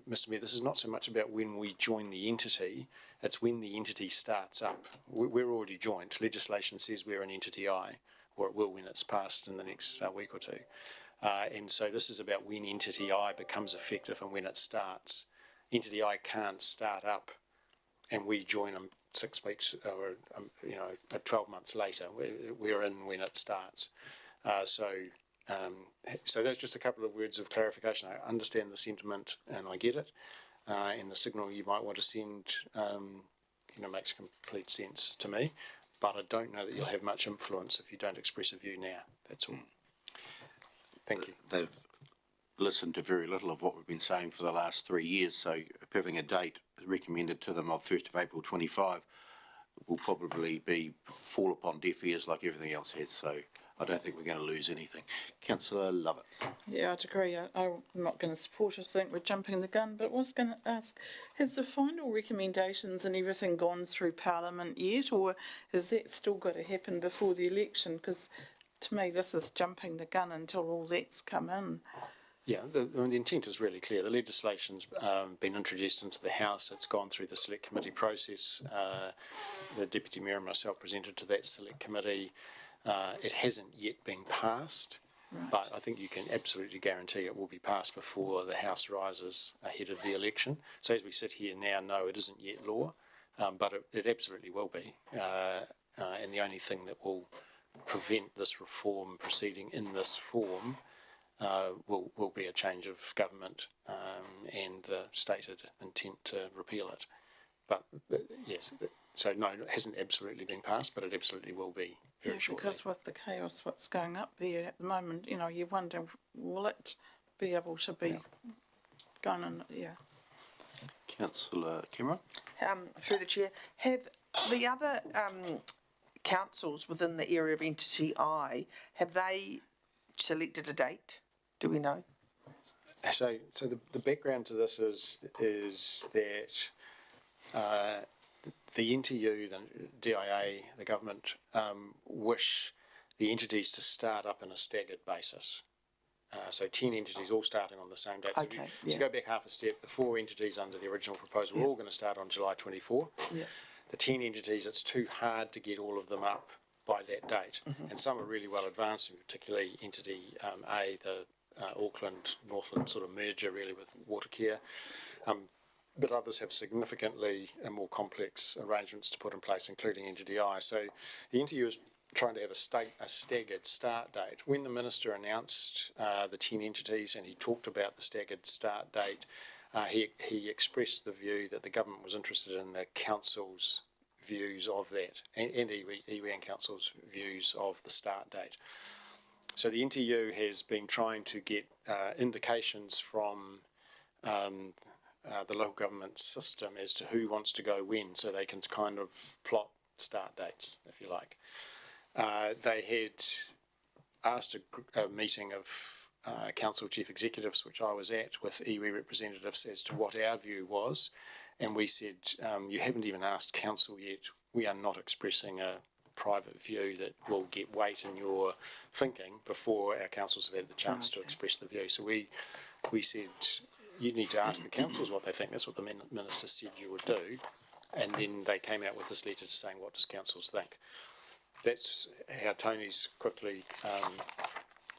Mr Mayor, this is not so much about when we join the entity, it's when the entity starts up. We're already joined. Legislation says we're an Entity I, or it will when it's passed in the next week or two. And so this is about when Entity I becomes effective and when it starts. Entity I can't start up and we join them 6 weeks or 12 months later. We're in when it starts. So that's just a couple of words of clarification. I understand the sentiment and I get it, and the signal you might want to send makes complete sense to me, but I don't know that you'll have much influence if you don't express a view now. That's all. Thank you. They've listened to very little of what we've been saying for the last 3 years, so having a date recommended to them of 1st of April 25 will probably fall upon deaf ears like everything else has, so I don't think we're going to lose anything. Councillor Lovett. Yeah, I'd agree. I'm not going to support it. I think we're jumping the gun, but I was going to ask, has the final recommendations and everything gone through Parliament yet, or has that still got to happen before the election? Because to me, this is jumping the gun until all that's come in. Yeah, the intent is really clear. The legislation's been introduced into the House. It's gone through the select committee process. The Deputy Mayor and myself presented to that select committee. It hasn't yet been passed, but I think you can absolutely guarantee it will be passed before the House rises ahead of the election. So as we sit here now, no, it isn't yet law, but it absolutely will be. And the only thing that will prevent this reform proceeding in this form will be a change of government and the stated intent to repeal it. But yes, so no, it hasn't absolutely been passed, but it absolutely will be very shortly. Because with the chaos what's going up there at the moment, you know, you wonder, will it be able to be going on, Councillor Cameron? Through the chair, have the other councils within the area of entity I, have they selected a date? Do we know? So the background to this is that the NTU, the DIA, the government, wish the entities to start up in a staggered basis. So 10 entities all starting on the same date. So Okay, if you go back half a step, the 4 entities under the original proposal were all going to start on July 24. Yeah. The 10 entities, it's too hard to get all of them up by that date. And some are really well advanced, particularly entity A, the Auckland, Northland sort of merger really with Watercare. But others have significantly more complex arrangements to put in place, including entity I. So the NTU is trying to have a staggered start date. When the minister announced the 10 entities and he talked about the staggered start date, he expressed the view that the government was interested in the council's views of that, and iwi and council's views of the start date. So the NTU has been trying to get indications from the local government system as to who wants to go when, so they can kind of plot start dates, if you like. They had asked a meeting of council chief executives, which I was at, with iwi representatives as to what our view was, and we said, you haven't even asked council yet. We are not expressing a private view that will get weight in your thinking before our councils have had the chance to express the view. So we said, you need to ask the councils what they think. That's what the minister said you would do. And then they came out with this letter saying, what does councils think? That's how Tony's quickly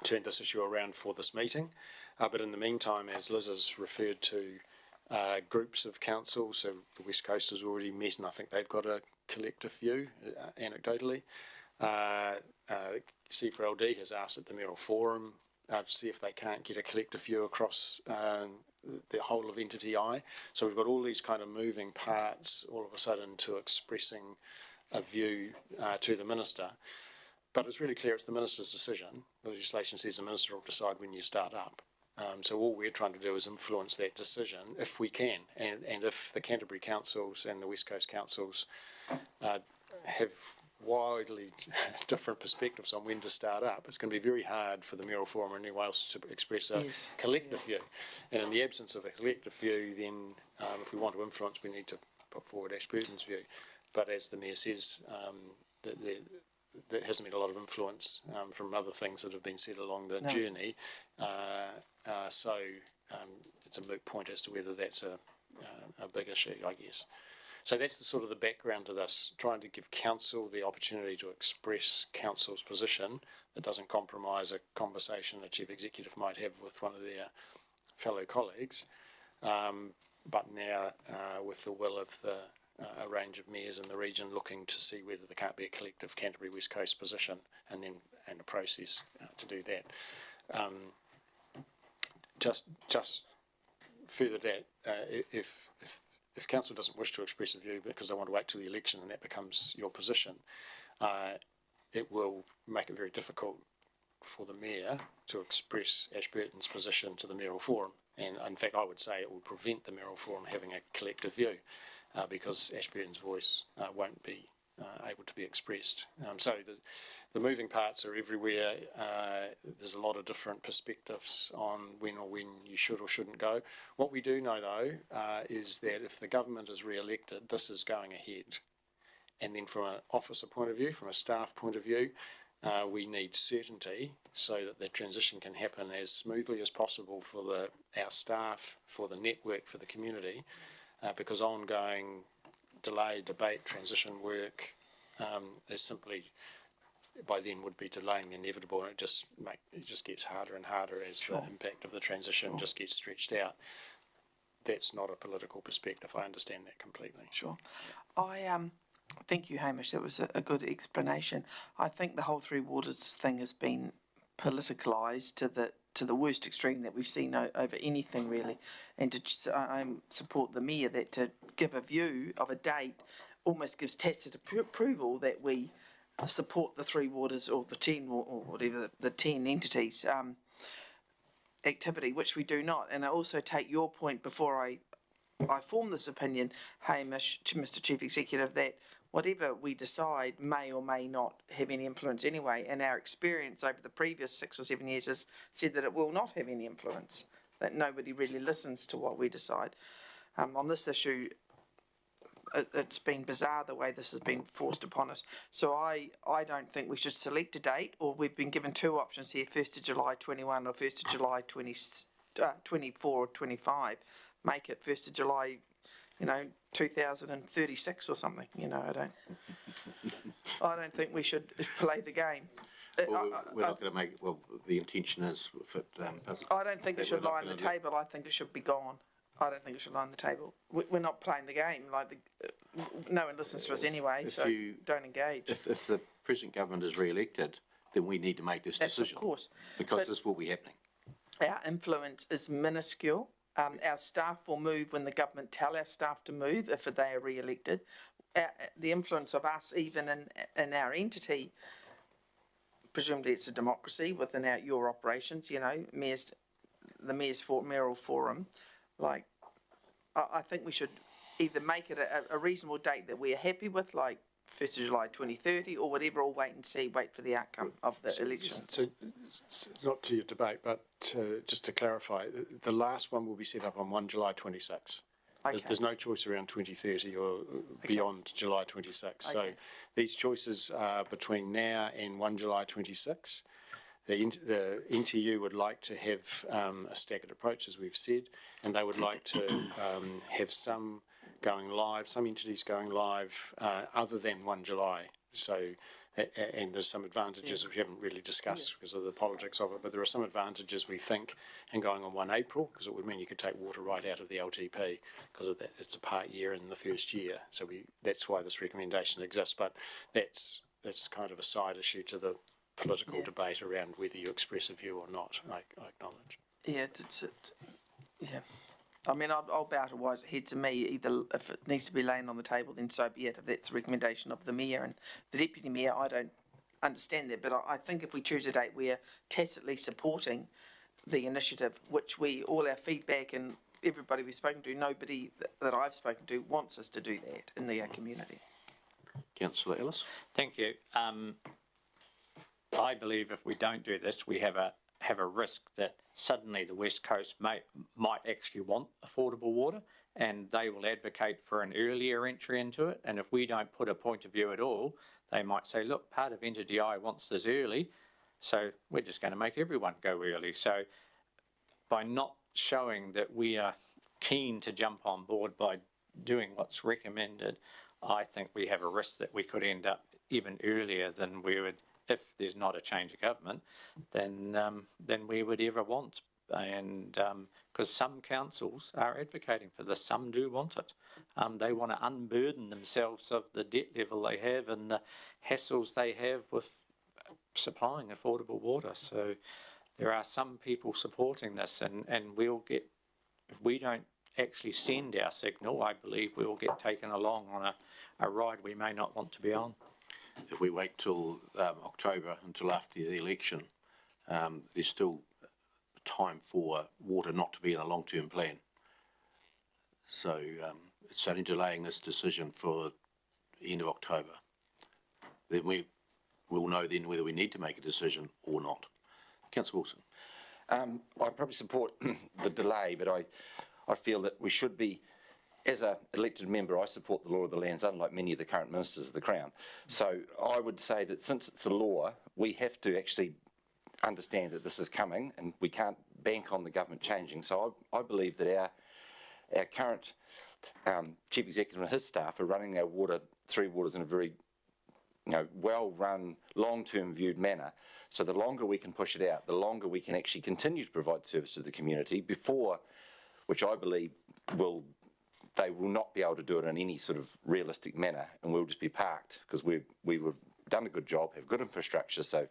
turned this issue around for this meeting. But in the meantime, as Liz has referred to, groups of councils, so the West Coast has already met, and I think they've got a collective view, anecdotally. C4LD has asked at the Mayoral Forum to see if they can't get a collective view across the whole of entity I. So we've got all these kind of moving parts all of a sudden to expressing a view to the minister. But it's really clear it's the minister's decision. The legislation says the minister will decide when you start up. So all we're trying to do is influence that decision if we can. And if the Canterbury councils and the West Coast councils have widely different perspectives on when to start up, it's going to be very hard for the Mayoral Forum and anyone else to express a collective view. And in the absence of a collective view, then if we want to influence, we need to put forward Ashburton's view. But as the Mayor says, there hasn't been a lot of influence from other things that have been said along the journey. So it's a moot point as to whether that's a big issue, I guess. So that's the sort of the background to this, trying to give council the opportunity to express council's position that doesn't compromise a conversation the chief executive might have with one of their fellow colleagues, but now with the will of a range of mayors in the region looking to see whether there can't be a collective Canterbury West Coast position, and a process to do that. Just further that, if council doesn't wish to express a view because they want to wait till the election and that becomes your position, it will make it very difficult for the mayor to express Ashburton's position to the Mayoral Forum. And in fact, I would say it will prevent the Mayoral Forum having a collective view because Ashburton's voice won't be able to be expressed. So the moving parts are everywhere. There's a lot of different perspectives on when you should or shouldn't go. What we do know, though, is that if the government is re-elected, this is going ahead. And then from an officer point of view, from a staff point of view, we need certainty so that the transition can happen as smoothly as possible for our staff, for the network, for the community, because ongoing delay, debate, transition work is simply by then would be delaying the inevitable, and it just gets harder and harder as the impact of the transition just gets stretched out. That's not a political perspective. I understand that completely. Sure. Thank you, Hamish. That was a good explanation. I think the whole Three Waters thing has been politicalised to the worst extreme that we've seen over anything really, and I support the mayor that to give a view of a date almost gives tacit approval that we support the Three Waters or the 10 or whatever the 10 entities activity, which we do not. And I also take your point before I form this opinion, Hamish, to Mr. Chief Executive, that whatever we decide may or may not have any influence anyway, and our experience over the previous 6 or 7 years has said that it will not have any influence, that nobody really listens to what we decide. On this issue, it's been bizarre the way this has been forced upon us. So I don't think we should select a date, or we've been given 2 options here, 1st of July 21 or 1st of July 24 or 25. Make it 1st of July, 2036 or something, I don't think we should play the game. Well, we're not going to make, the intention is if it I don't think it should lie on the table. I think it should be gone. I don't think it should lie on the table. We're not playing the game. No one listens to us anyway, so don't engage. If the present government is re-elected, then we need to make this decision. Of course. Because this will be happening. Our influence is minuscule. Our staff will move when the government tell our staff to move if they are re-elected. The influence of us, even in our entity, presumably it's a democracy within your operations, the Mayor's Mayoral Forum. I think we should either make it a reasonable date that we are happy with, like 1st of July 2030 or whatever, or wait and see, wait for the outcome of the election. So, not to your debate, but just to clarify, the last one will be set up on 1 July 26. Okay. There's no choice around 2030 or beyond July 26. Okay. So these choices are between now and 1 July 26. The NTU would like to have a staggered approach, as we've said, and they would like to have some going live, some entities going live other than 1 July. So, and there's some advantages which we haven't really discussed because of the politics of it, but there are some advantages we think in going on 1 April, because it would mean you could take water right out of the LTP because of that. It's a part year in the first year, so that's why this recommendation exists. But that's kind of a side issue to the political debate around whether you express a view or not. I acknowledge. Yeah, yeah. I mean, I'll bow to wise head to me. Either if it needs to be laying on the table, then so be it. If that's a recommendation of the mayor and the deputy mayor, I don't understand that. But I think if we choose a date, we're tacitly supporting the initiative, which all our feedback and everybody we've spoken to, nobody that I've spoken to wants us to do that in the community. Councillor Ellis. Thank you. I believe if we don't do this, we have a risk that suddenly the West Coast might actually want affordable water, and they will advocate for an earlier entry into it. And if we don't put a point of view at all, they might say, look, part of NTDI wants this early, so we're just going to make everyone go early. So by not showing that we are keen to jump on board by doing what's recommended, I think we have a risk that we could end up even earlier than we would. If there's not a change of government, then we would ever want, and because some councils are advocating for this, some do want it. They want to unburden themselves of the debt level they have and the hassles they have with supplying affordable water. So there are some people supporting this, and we'll get, if we don't actually send our signal, I believe we'll get taken along on a ride we may not want to be on. If we wait till October, until after the election, there's still time for water not to be in a long-term plan. So it's only delaying this decision for the end of October. Then we'll know then whether we need to make a decision or not. Councillor Wilson. I probably support the delay, but I feel that we should be, as an elected member, I support the law of the lands, unlike many of the current ministers of the Crown. So I would say that since it's a law, we have to actually understand that this is coming, and we can't bank on the government changing. So I believe that our current Chief Executive and his staff are running our Three Waters in a very well-run, long-term viewed manner. So the longer we can push it out, the longer we can actually continue to provide service to the community before, which I believe they will not be able to do it in any sort of realistic manner, and we'll just be parked because we've done a good job, have good infrastructure, so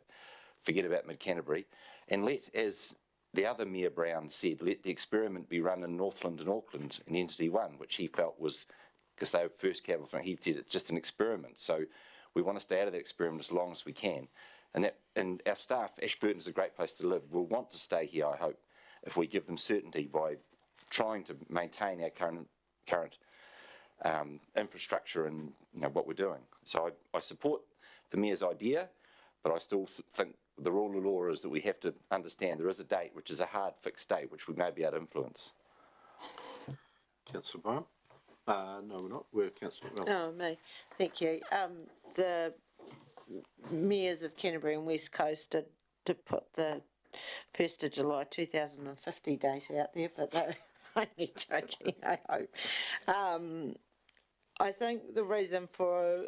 forget about Mid-Canterbury, and as the other Mayor Brown said, let the experiment be run in Northland and Auckland in Entity 1, which he felt was, because they were first capital, he said it's just an experiment. So we want to stay out of that experiment as long as we can. And our staff, Ashburton is a great place to live, will want to stay here, I hope, if we give them certainty by trying to maintain our current infrastructure and what we're doing. So I support the Mayor's idea, but I still think the rule of law is that we have to understand there is a date, which is a hard fixed date, which we may be able to influence. Councillor Brown? No, we're not. We're Councillor. Oh, me. Thank you. The mayors of Canterbury and West Coast did put the 1st of July 2050 date out there, but they're only joking, I hope. I think the reason for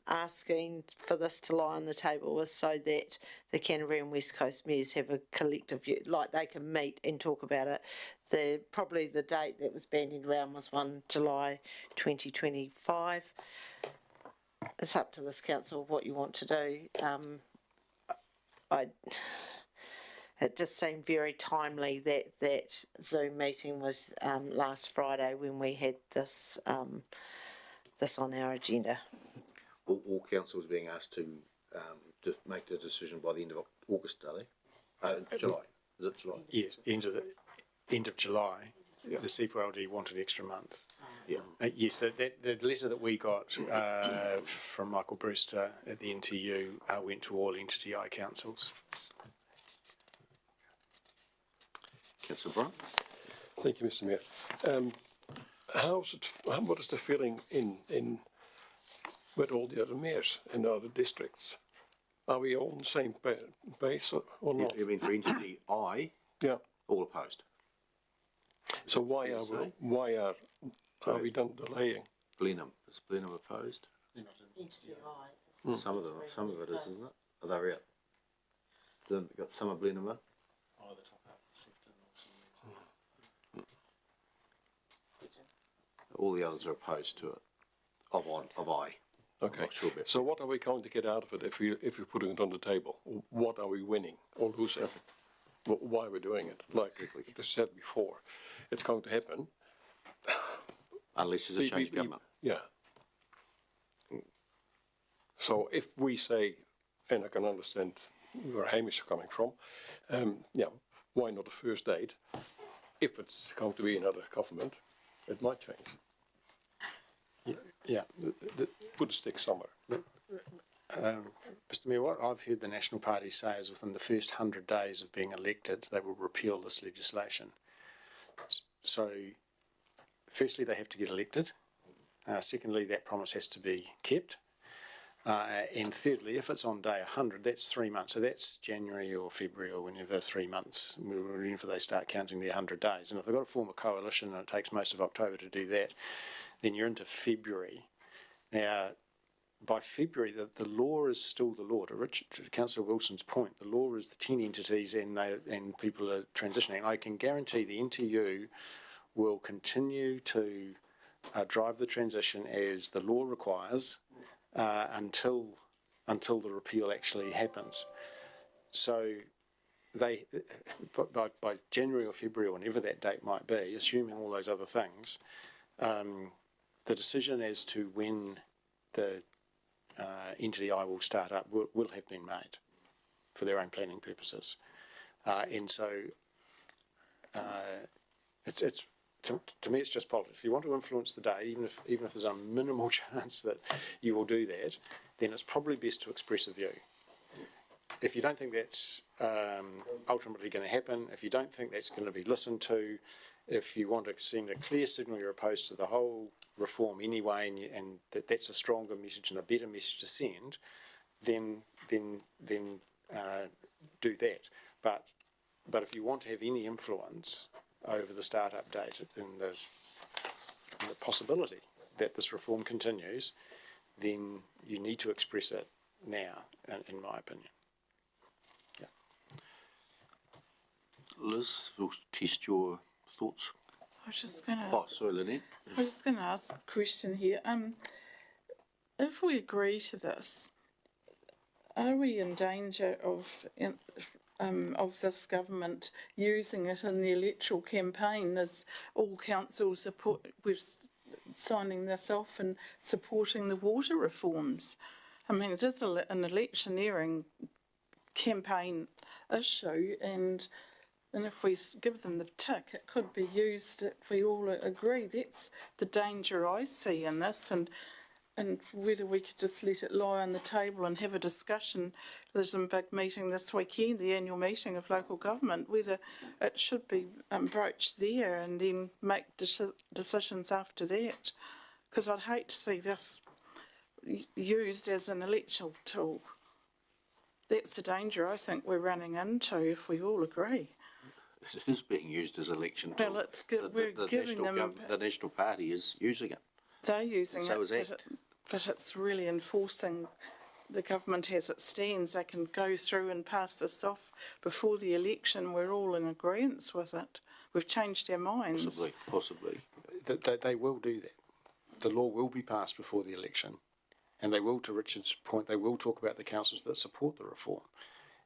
asking for this to lie on the table was so that the Canterbury and West Coast mayors have a collective view, like they can meet and talk about it. Probably the date that was bandied around was 1 July 2025. It's up to this council what you want to do. It just seemed very timely that Zoom meeting was last Friday when we had this this on our agenda. All councils being asked to make the decision by the end of August, are they? July. Is it July? Yes, end of July. Yeah. The C4LD wanted extra month. Yeah. Yes, the letter that we got from Michael Brewster at the NTU went to all entity I councils. Councillor Brown? Thank you, Mr. Mayor. What is the feeling in with all the other mayors in other districts? Are we all on the same base or not? You mean for entity I? Yeah. All opposed. So why are we done delaying? Blenheim. Is Blenheim opposed? Some of it is, isn't it? Are they out? So they've got some of Blenheim in? All the others are opposed to it. Of I. Okay. I'm not sure about so what are we going to get out of it if we're putting it on the table? What are we winning or losing? Why are we doing it? Like I said before, it's going to happen. Unless there's a change of government. Yeah. So if we say, and I can understand where Hamish is coming from, why not the first date? If it's going to be another government, it might change. Yeah. Put a stick somewhere. Mr. Mayor, what I've heard the National Party say is within the first 100 days of being elected, they will repeal this legislation. So, firstly, they have to get elected. Secondly, that promise has to be kept. And thirdly, if it's on day 100, that's 3 months. So that's January or February or whenever 3 months, whenever they start counting their 100 days. And if they've got to form a coalition and it takes most of October to do that, then you're into February. Now, by February, the law is still the law. To Councillor Wilson's point, the law is the 10 entities and people are transitioning. I can guarantee the NTU will continue to drive the transition as the law requires until the repeal actually happens. So they, by January or February or whenever that date might be, assuming all those other things, the decision as to when the entity I will start up will have been made for their own planning purposes. And so it's to me, it's just politics. If you want to influence the day, even if there's a minimal chance that you will do that, then it's probably best to express a view. If you don't think that's ultimately going to happen, if you don't think that's going to be listened to, if you want to send a clear signal you're opposed to the whole reform anyway, and that's a stronger message and a better message to send, then do that. But if you want to have any influence over the start-up date and the possibility that this reform continues, then you need to express it now, in my opinion. Liz, we'll test your thoughts. I was just going to Oh, sorry, Lynette. I was just going to ask a question here. If we agree to this, are we in danger of this government using it in the electoral campaign, as all councils signing this off and supporting the water reforms? I mean, it is an electioneering campaign issue, and if we give them the tick, it could be used if we all agree. That's the danger I see in this, and whether we could just let it lie on the table and have a discussion. There's a big meeting this weekend, the annual meeting of local government, whether it should be broached there and then make decisions after that. Because I'd hate to see this used as an electoral tool. That's the danger I think we're running into if we all agree. It is being used as election tool. Well, we're giving them. The National Party is using it. They're using And so is it, ACT. but it's really enforcing the government as it stands. They can go through and pass this off before the election. We're all in agreement with it. We've changed our minds. Possibly. They will do that. The law will be passed before the election, and they will, to Richard's point, they will talk about the councils that support the reform,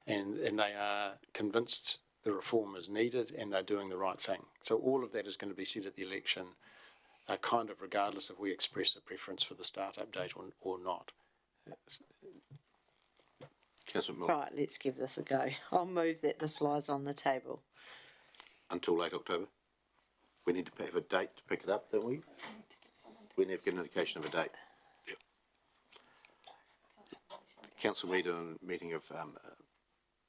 and they are convinced the reform is needed and they're doing the right thing. So all of that is going to be said at the election, kind of regardless if we express a preference for the start-up date or not. Councillor Miller. Right, let's give this a go. I'll move that this lies on the table. Until late October. We need to have a date to pick it up, don't we? We need to get an indication of a date. Yep. Council meeting of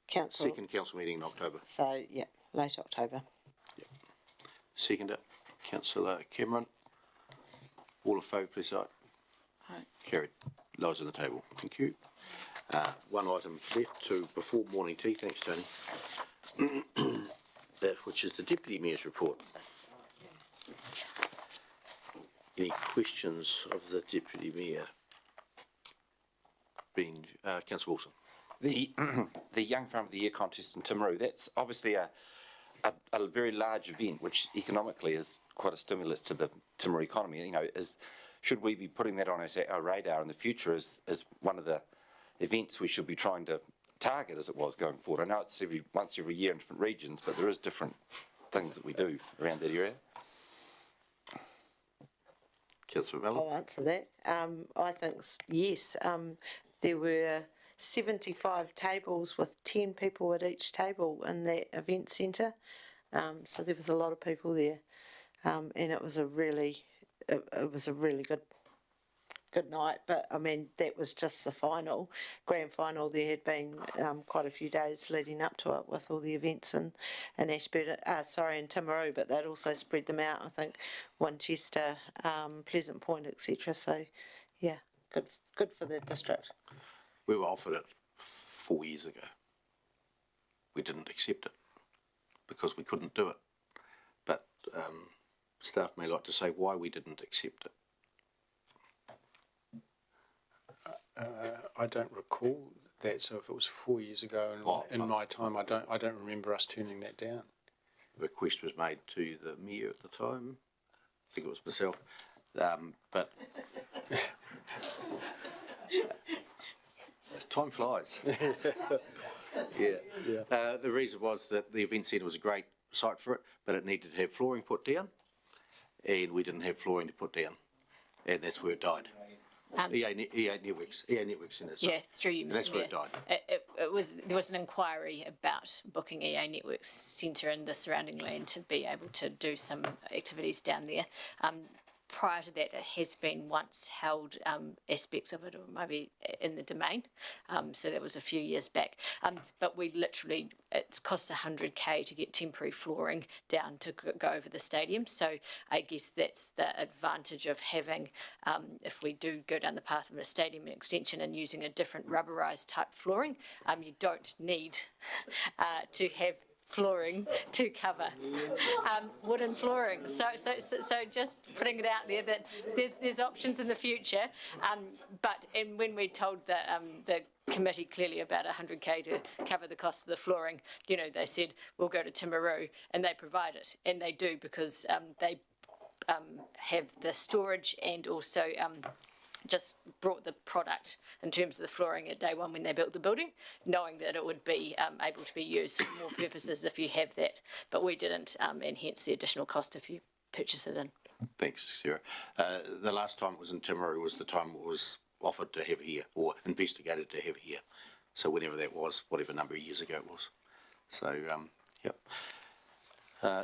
Council. second council meeting in October. So, yeah, late October. Seconder, Councillor Cameron. All in favour, please say aye. Aye. Carried. Lies on the table. Thank you. One item left to before morning tea. Thanks, Tony. That which is the Deputy Mayor's report. Any questions of the Deputy Mayor? Councillor Wilson. The Young Farm of the Year contest in Timaru, that's obviously a very large event, which economically is quite a stimulus to the Timaru economy. You know, should we be putting that on our radar in the future as one of the events we should be trying to target as it was going forward? I know it's once every year in different regions, but there is different things that we do around that area. Councillor Mellon. I'll answer that. I think yes. There were 75 tables with 10 people at each table in that event centre. So there was a lot of people there, and it was a really good night. But I mean, that was just the grand final. There had been quite a few days leading up to it with all the events in Ashburton, in Timaru, but they'd also spread them out. I think Winchester, Pleasant Point, etc. So, yeah, good for the district. We were offered it 4 years ago. We didn't accept it because we couldn't do it. But staff may like to say why we didn't accept it. I don't recall that. So if it was 4 years ago, in my time, I don't remember us turning that down. The request was made to the mayor at the time. I think it was myself, but time flies. Yeah. The reason was that the event centre was a great site for it, but it needed to have flooring put down, and we didn't have flooring to put down, and that's where it died. EA Networks in it. Yeah, through you, Mr. That's where it Mayor. died. There was an inquiry about booking EA Networks Centre and the surrounding land to be able to do some activities down there. Prior to that, it has been once held aspects of it, or maybe in the domain. So that was a few years back. But we literally, it's cost $100K to get temporary flooring down to go over the stadium. So I guess that's the advantage of having, if we do go down the path of a stadium extension and using a different rubberized type flooring, you don't need to have flooring to cover wooden flooring. So just putting it out there that there's options in the future. And when we told the committee clearly about 100K to cover the cost of the flooring, you know, they said we'll go to Timaru, and they provide it, and they do, because they have the storage and also just brought the product in terms of the flooring at day one when they built the building, knowing that it would be able to be used for more purposes if you have that. But we didn't, and hence the additional cost if you purchase it in. Thanks, Sarah. The last time it was in Timaru was the time it was offered to have here, or investigated to have here. So whenever that was, whatever number of years ago it was. So, yep.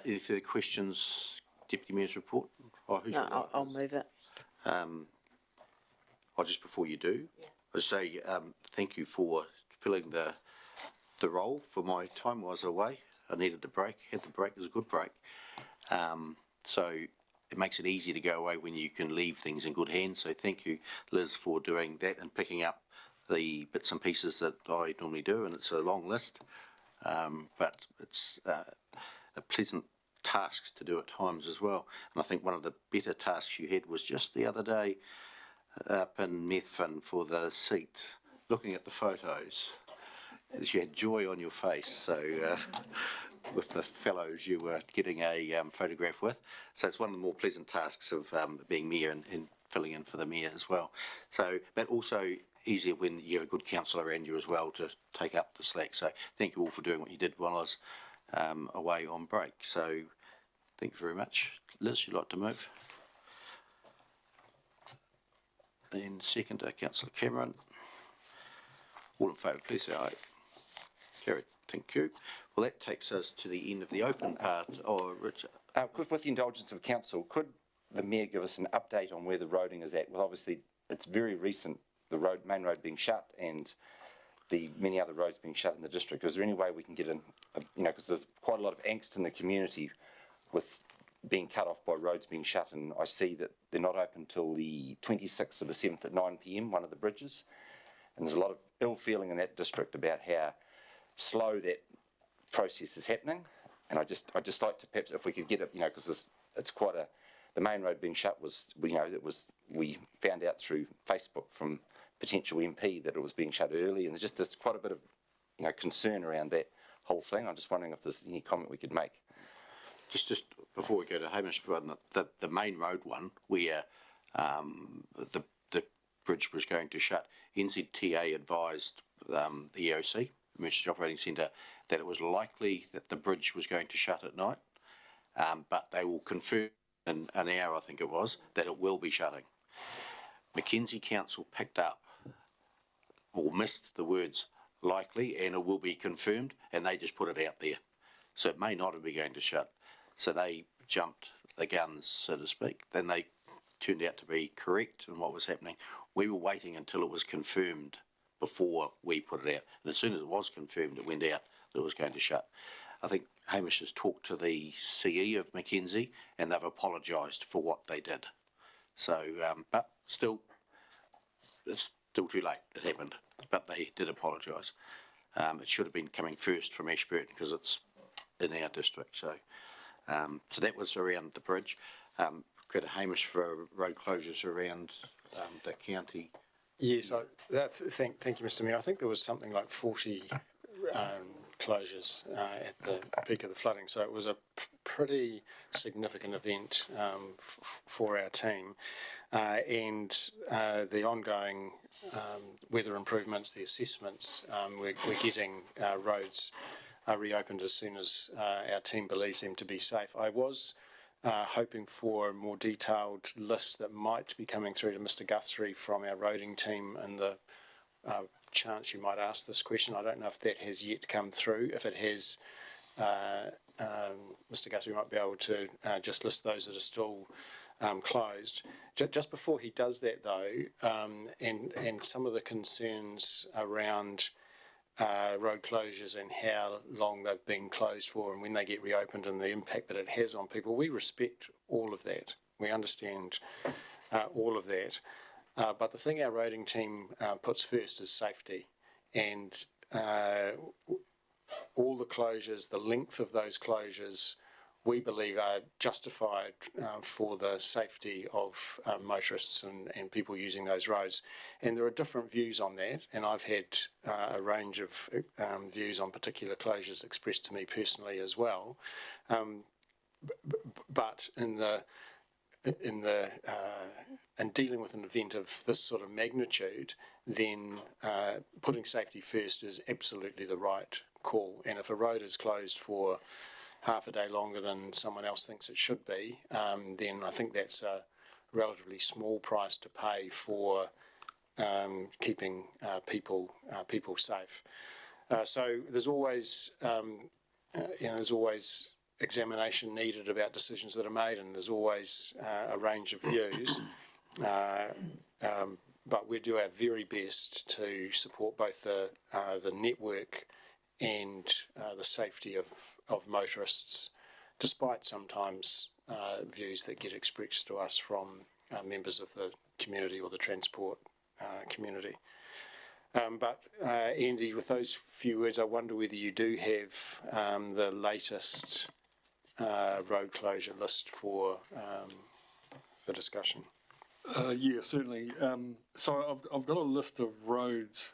Any further questions, Deputy Mayor's report? Oh, who's No, I'll move it. Just before you do, I'll say thank you for filling the role for my time I was away. I needed the break, had the break, it was a good break. So it makes it easy to go away when you can leave things in good hands. So thank you, Liz, for doing that and picking up the bits and pieces that I normally do, and it's a long list, but it's a pleasant task to do at times as well. And I think one of the better tasks you had was just the other day up in Methven for the seat, looking at the photos, as you had joy on your face. So with the fellows you were getting a photograph with. So it's one of the more pleasant tasks of being mayor and filling in for the mayor as well. So, but also easier when you have a good councillor around you as well to take up the slack. So thank you all for doing what you did while I was away on break. So thank you very much. Liz, you'd like to move? And second, Councillor Cameron. All in favour, please say aye. Carried. Thank you. Well, that takes us to the end of the open part. Oh, Richard. With the indulgence of council, could the mayor give us an update on where the roading is at? Well, obviously, it's very recent, the main road being shut and the many other roads being shut in the district. Is there any way we can get in, because there's quite a lot of angst in the community with being cut off by roads being shut, and I see that they're not open till the 26th of the 7th at 9 p.m, one of the bridges. And there's a lot of ill feeling in that district about how slow that process is happening. And I'd just like to perhaps, if we could get it, because it's quite the main road being shut was, we found out through Facebook from potential MP that it was being shut early, and there's quite a bit of, concern around that whole thing. I'm just wondering if there's any comment we could make. Just before we go to Hamish, the main road one where the bridge was going to shut, NZTA advised the EOC, Emergency Operating Centre, that it was likely that the bridge was going to shut at night, but they will confirm in an hour, I think it was, that it will be shutting. Mackenzie Council picked up or missed the words likely and it will be confirmed, and they just put it out there. So it may not have been going to shut. So they jumped the guns, so to speak. Then they turned out to be correct in what was happening. We were waiting until it was confirmed before we put it out. And as soon as it was confirmed, it went out that it was going to shut. I think Hamish has talked to the CE of Mackenzie and they've apologised for what they did. So, but still, it's still too late. It happened, but they did apologise. It should have been coming first from Ashburton because it's in our district. So, so that was around the bridge. Credit Hamish for road closures around the county. Yes, thank you, Mr Mayor. I think there was something like 40 closures at the peak of the flooding, so it was a pretty significant event for our team. And the ongoing weather improvements, the assessments, we're getting roads reopened as soon as our team believes them to be safe. I was hoping for a more detailed list that might be coming through to Mr Guthrie from our roading team, and the chance you might ask this question. I don't know if that has yet come through. If it has, Mr Guthrie might be able to just list those that are still closed. Just before he does that though, and some of the concerns around road closures and how long they've been closed for and when they get reopened and the impact that it has on people, we respect all of that. We understand all of that. But the thing our roading team puts first is safety. And all the closures, the length of those closures, we believe are justified for the safety of motorists and people using those roads. And there are different views on that, and I've had a range of views on particular closures expressed to me personally as well. But in dealing with an event of this sort of magnitude, then putting safety first is absolutely the right call. And if a road is closed for half a day longer than someone else thinks it should be, then I think that's a relatively small price to pay for keeping people safe. So there's always there's always examination needed about decisions that are made, and there's always a range of views. But we do our very best to support both the network and the safety of motorists, despite sometimes views that get expressed to us from members of the community or the transport community. But Andy, with those few words, I wonder whether you do have the latest road closure list for discussion. Yeah, certainly. So I've got a list of roads.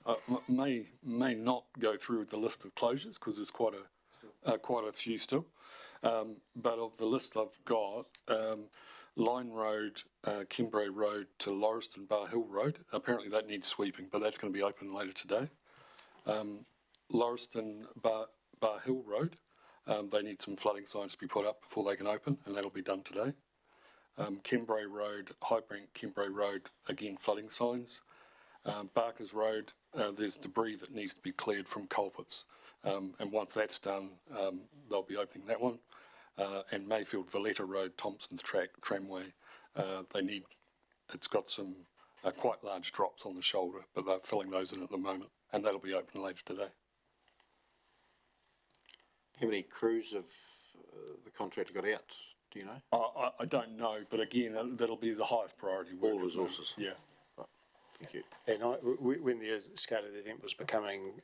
May not go through the list of closures because there's quite a few still. But of the list I've got, Line Road, Kimbray Road to Lauriston Bar Hill Road. Apparently that needs sweeping, but that's going to be open later today. Lauriston Bar Hill Road, they need some flooding signs to be put up before they can open, and that'll be done today. Kimbray Road, Highbank Kimbray Road, again flooding signs. Barker's Road, there's debris that needs to be cleared from culverts, and once that's done, they'll be opening that one. And Mayfield Valletta Road, Thompson's Tramway, it's got some quite large drops on the shoulder, but they're filling those in at the moment, and that'll be open later today. How many crews have the contractor got out? Do you know? I don't know, but again, that'll be the highest priority. All resources. Yeah. Thank you. And when the scale of the event was becoming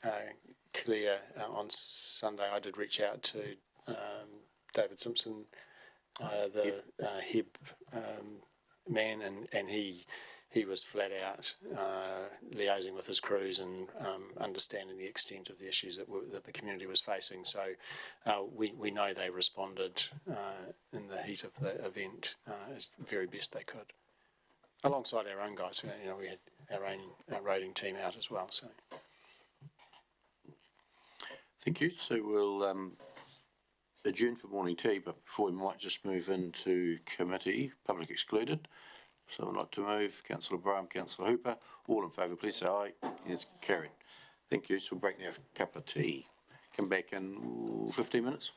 clear on Sunday, I did reach out to David Simpson, the HEB man, and he was flat out liaising with his crews and understanding the extent of the issues that the community was facing. So we know they responded in the heat of the event as very best they could, alongside our own guys. We had our own roading team out as well. So thank you. So we'll adjourn for morning tea, but before we might just move into committee, public excluded. Someone like to move? Councillor Braham, Councillor Hooper. All in favour, please say aye. It's carried. Thank you. So we'll break now for a cup of tea. Come back in 15 minutes.